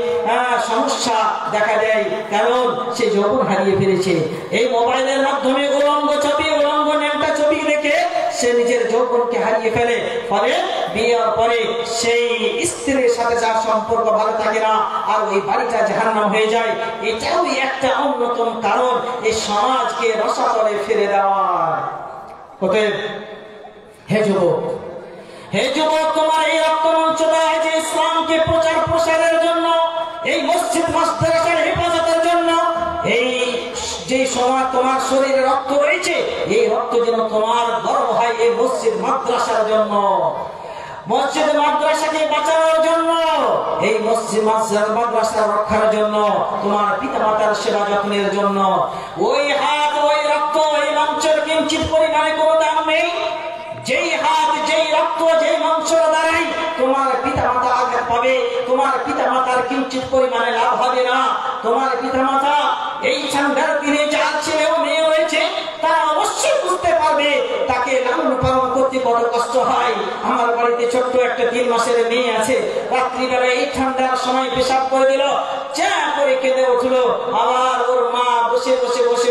সমস্যা দেখা দেয়, কারণ সে যৌবন হারিয়ে ফেলেছে। এই মোবাইলের মাধ্যমে উলঙ্গ ছবি, উলঙ্গ ন্যাংটা ছবি দেখে সে নিজের যৌবনকে হারিয়ে ফেলে। ফলে বিয়ের পরে সেই স্ত্রীর সাথে যার সম্পর্ক ভালো থাকে না আর ওই বাড়িটা জাহান্নাম হয়ে যায়, এটাও একটা অন্যতম কারণ এই সমাজকে রসাতলে ফেলে দেওয়ার। অতএব হে যুবক, তোমার এই রক্তমঞ্চ দেওয়া হয়েছে ইসলামকে প্রচার প্রসারের জন্য, এই মসজিদ মাদ্রাসার হেফাজতের জন্য। এই যে সময় তোমার শরীরে রক্ত রয়েছে, এই রক্ত যেন তোমার গর্ব হয় এই মসজিদ মাদ্রাসার জন্য, মসজিদ মাদ্রাসাকে বাঁচানোর জন্য, এই মসজিদ মাদ্রাসা রক্ষার জন্য, তোমার পিতামাতার সেবা যত্নের জন্য। ওই হাত, ওই রক্ত, ওই মঞ্চের কিঞ্চিত পরিমাণে কোনো দাম নেই। যেই হাত, যেই রক্ত, যেই মঞ্চের দ্বারাই তোমার পিতামাতা আঘাত পাবে, তোমার পিতামাতার কিঞ্চিত পরিমাণে লাভ হবে না। তোমার পিতামাতা এই ঠান্ডার দিনে যার ছেলে ও মেয়ে রয়েছে তারা অবশ্যই বুঝতে পারবে তাকে লালন পালন করতে কত কষ্ট হয়। আমার বাড়িতে ছোট্ট একটা 3 মাসের মেয়ে আছে, রাত্রিবেলা এই ঠান্ডার সময় পেশাব করে দিল, চা করে কেঁদে উঠলো, আবার ওর মা বসে বসে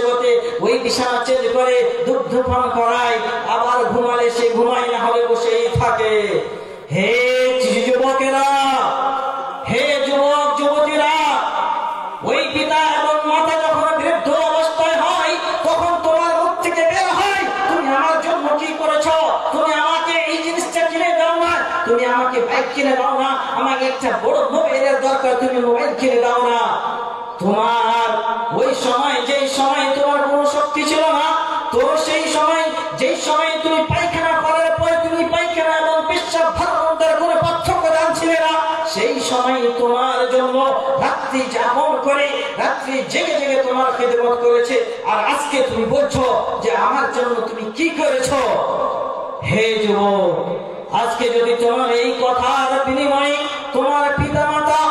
ওই বিছানা চেঞ্জ করে দুগ্ধ পান করায়, আবার ঘুমালে সে ঘুমায়, না হলে বসেই থাকে। হে যুবকেরা, হে যুবক যুবতীরা, ওই পিতা এবং মাতা যখন বৃদ্ধ অবস্থায় হয় তখন তোমার মুখ থেকে বের হয়, তুমি আমার জন্য কি করেছো? তুমি আমাকে এই জিনিসটা কিনে দাও না, তুমি আমাকে বাইক কিনে দাও না, আমাকে একটা বড় মোবাইলের দরকার, তুমি মোবাইল কিনে দাও না। তোমার ওই সময়, যেই সময় তোমার কোনো শক্তি ছিল না, তো সেই সময়, যেই সময় তুমি পায়খানা করার পরে তুমি পায়খানা এবং পেশাব ভালোমন্দের কোনো পার্থক্য জানছিলে না, সেই সময় তোমার জন্য রাত্রি যাপন করে, রাত্রি জেগে জেগে তোমার খেদমত করেছে, আর আজকে তুমি বলছো যে আমার জন্য তুমি কি করেছো? হে যুবক, আজকে যদি তোমার এই কথার বিনিময়ে তোমার পিতামাতা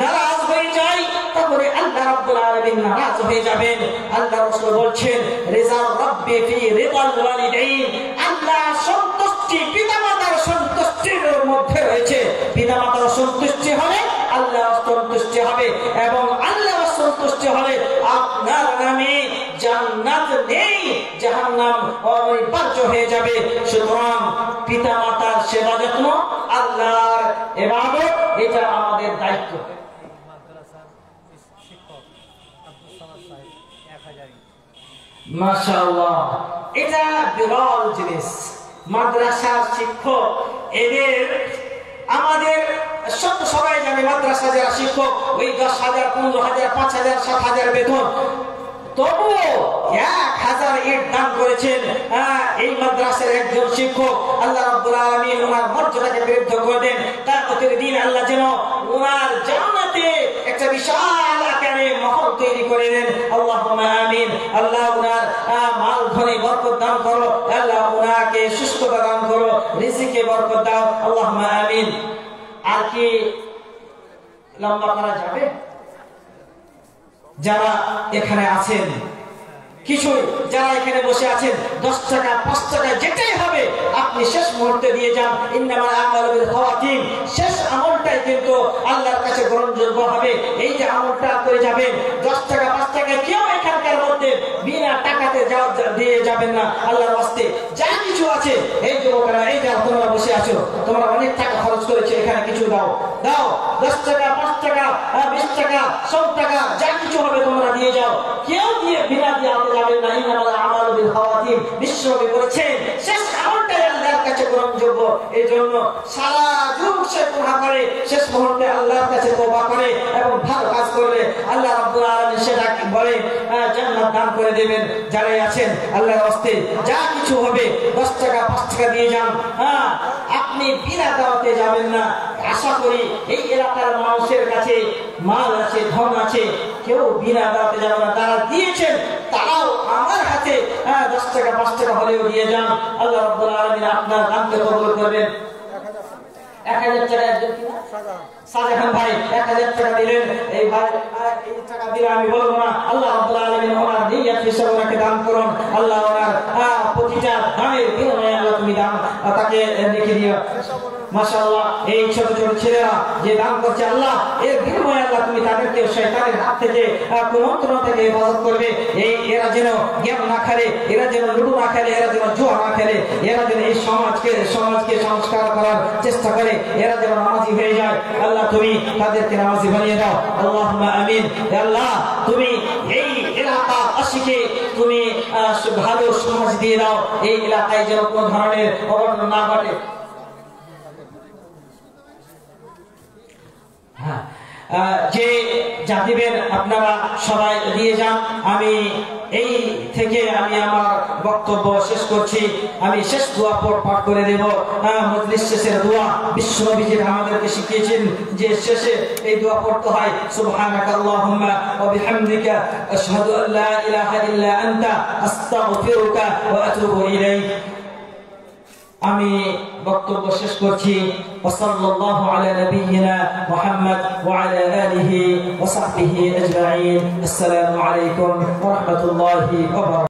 নারাজ হয়ে যায়, তাহলে আল্লাহ রাব্বুল আলামিন নারাজ হয়ে যাবেন। আল্লাহ রাসূল বলছেন, রিজাল রাব্বি ফি রিদাল ওয়ালিদাইন, আল্লাহ সন্তুষ্টি পিতামাতার সন্তুষ্টির মধ্যে রয়েছে। পিতামাতার সন্তুষ্টি হলে আল্লাহ সন্তুষ্টি হবে, এবং আল্লাহ সন্তুষ্টি হলে আপনার নামে জান্নাত নেই, জাহান্নাম অনিবার্য হয়ে যাবে। সুতরাং পিতামাতার সেবা যত্ন, আল্লাহর ইবাদত, এটা আমাদের দায়িত্ব। মাশাআল্লাহ, এটা বিরল জিনিস। মাদ্রাসার শিক্ষক, এদের আমাদের সবাই জানে মাদ্রাসা যারা শিক্ষক, ওই 10,000, 15,000, 5,000, 7,000 বেতন, তবুও 1,000 ইট দান করেছেন এই মাদ্রাসার একজন শিক্ষক। আল্লাহ রাব্বুল আলামিন ওনার মর্যাদাকে বৃদ্ধি করে দেন, তার প্রতিদিন আল্লাহ যেন ওনার জান্নাতে একটা বিশাল আকারে মহল তৈরি করে দেন। আল্লাহুম্মা আমিন। আল্লাহ ওনার মাল ধনে বরকত দান করো, আল্লাহ ওনাকে সুস্থতা দান করো, রিজিকে বরকত দাও, আল্লাহুম্মা আমিন। আর কি লম্বা করা যাবে? যারা এখানে আছেন, কিছু যারা এখানে বসে আছেন, 10 টাকা 5 টাকা যেটাই হবে আপনি শেষ মুহূর্তে দিয়ে যান। ইন্নামাল আমালু বিল খাওয়াতিম, শেষ আমলটাই কিন্তু আল্লাহর কাছে গ্রহণযোগ্য হবে। এই যে আমলটা করে যাবেন, 10 টাকা 5 টাকা কেউ এখানকার মধ্যে বিনা টাকাতে দিয়ে যাবেন না। আল্লাহর ওয়াস্তে যা কিছু আছে, এই যুবকেরা, এই যারা তোমরা বসে আছো, তোমরা অনেক টাকা খরচ করেছো, এখানে কিছু দাও, 10 টাকা 5 টাকা 20 টাকা 100 টাকা যা কিছু হবে তোমরা দিয়ে যাও, কেউ দিয়ে বিনা দিয়ে যাবেন না। ইন্নামাল আমালু বিল খাওয়াতিম, বিশ্বনবী বলেছেন শেষ আমলটাই আল্লাহর কাছে গ্রহণযোগ্য। এই জন্য সারা যুগ সে গুনাহ করে, শেষ মুহূর্তে আল্লাহর কাছে তওবা করে এবং ভালো কাজ করলে আল্লাহ রাব্বুল আলামিন সেটা বলে জান্নাত দান করে দেবেন। যারাই আছেন আল্লাহর ওয়াস্তে যা কিছু হবে 10 টাকা 5 টাকা দিয়ে যান, আপনি বিনা দাওয়াতে যাবেন না। আশা করি এই এলাকার মানুষের কাছে মাল আছে, ধন আছে, কেউ বিনা দাওয়াতে যাবে না। তারা দিয়েছেন, তারাও আমার হাতে 10 টাকা 5 টাকা হলেও দিয়ে যান। আল্লাহ রাব্বুল আলামিন আপনার দানকে কবুল করবেন। 1000 টাকা একজন সাজাহান ভাই 1000 টাকা দিলেন, এই ভাই এই টাকা দিলে আমি বলবো না। আল্লাহ রাব্বুল আলামিন ওনার নিয়ত হিসেবে ওনাকে দান করুন। আল্লাহ ওনার প্রতিটা দানের বিনিময়ে আল্লাহ তুমি দান তাকে রেখে দিও। মাশাআল্লাহ এই ছোট ছোট ছেলেরা যে দান করছে আল্লাহ এর বিনিময়ে আল্লাহ তুমি তাদেরকে শয়তানের হাত থেকে কুমন্ত্রণা থেকে হেফাজত করবে। এরা যেন গেম না খেলে, এরা যেন লুডু না খেলে, এরা যেন জুয়া না খেলে, এরা যেন এই সমাজকে সংস্কার করার চেষ্টা করে, এরা যেন নামাজি হয়ে যায়। আল্লাহ তুমি তাদেরকে নামাজি বানিয়ে দাও। আল্লাহুম্মা আমিন। আল্লাহ তুমি এই এলাকাবাসীকে তুমি ভালো সমাজ দিয়ে দাও, এই এলাকায় যেন কোনো ধরনের অঘটন না ঘটে। যে যা দিবেন আপনারা সবাই দিয়ে যান। আমি এই থেকে আমি আমার বক্তব্য শেষ করছি। আমি শেষ দোয়া পাঠ করে দেব। মজলিস শেষের দোয়া বিশ্বনবী আমাদেরকে শিখিয়েছেন যে শেষে এই দোয়া পড়তে হয়, সুবহানাকা আল্লাহুম্মা ওয়া বিহামদিকা আশহাদু আল লা ইলাহা ইল্লা আনতা আস্তাগফিরুকা ওয়া আতুবু ইলাইক। আমি বক্তব্য শেষ করছি। ওয়াসাল্লাল্লাহু আলা নাবিয়িনা মুহাম্মদ ওয়া আলা আলিহি ওয়া সাহবিহি আজমাইন। আসসালামু আলাইকুম ওয়া রাহমাতুল্লাহি ওয়া বারাকাতুহু।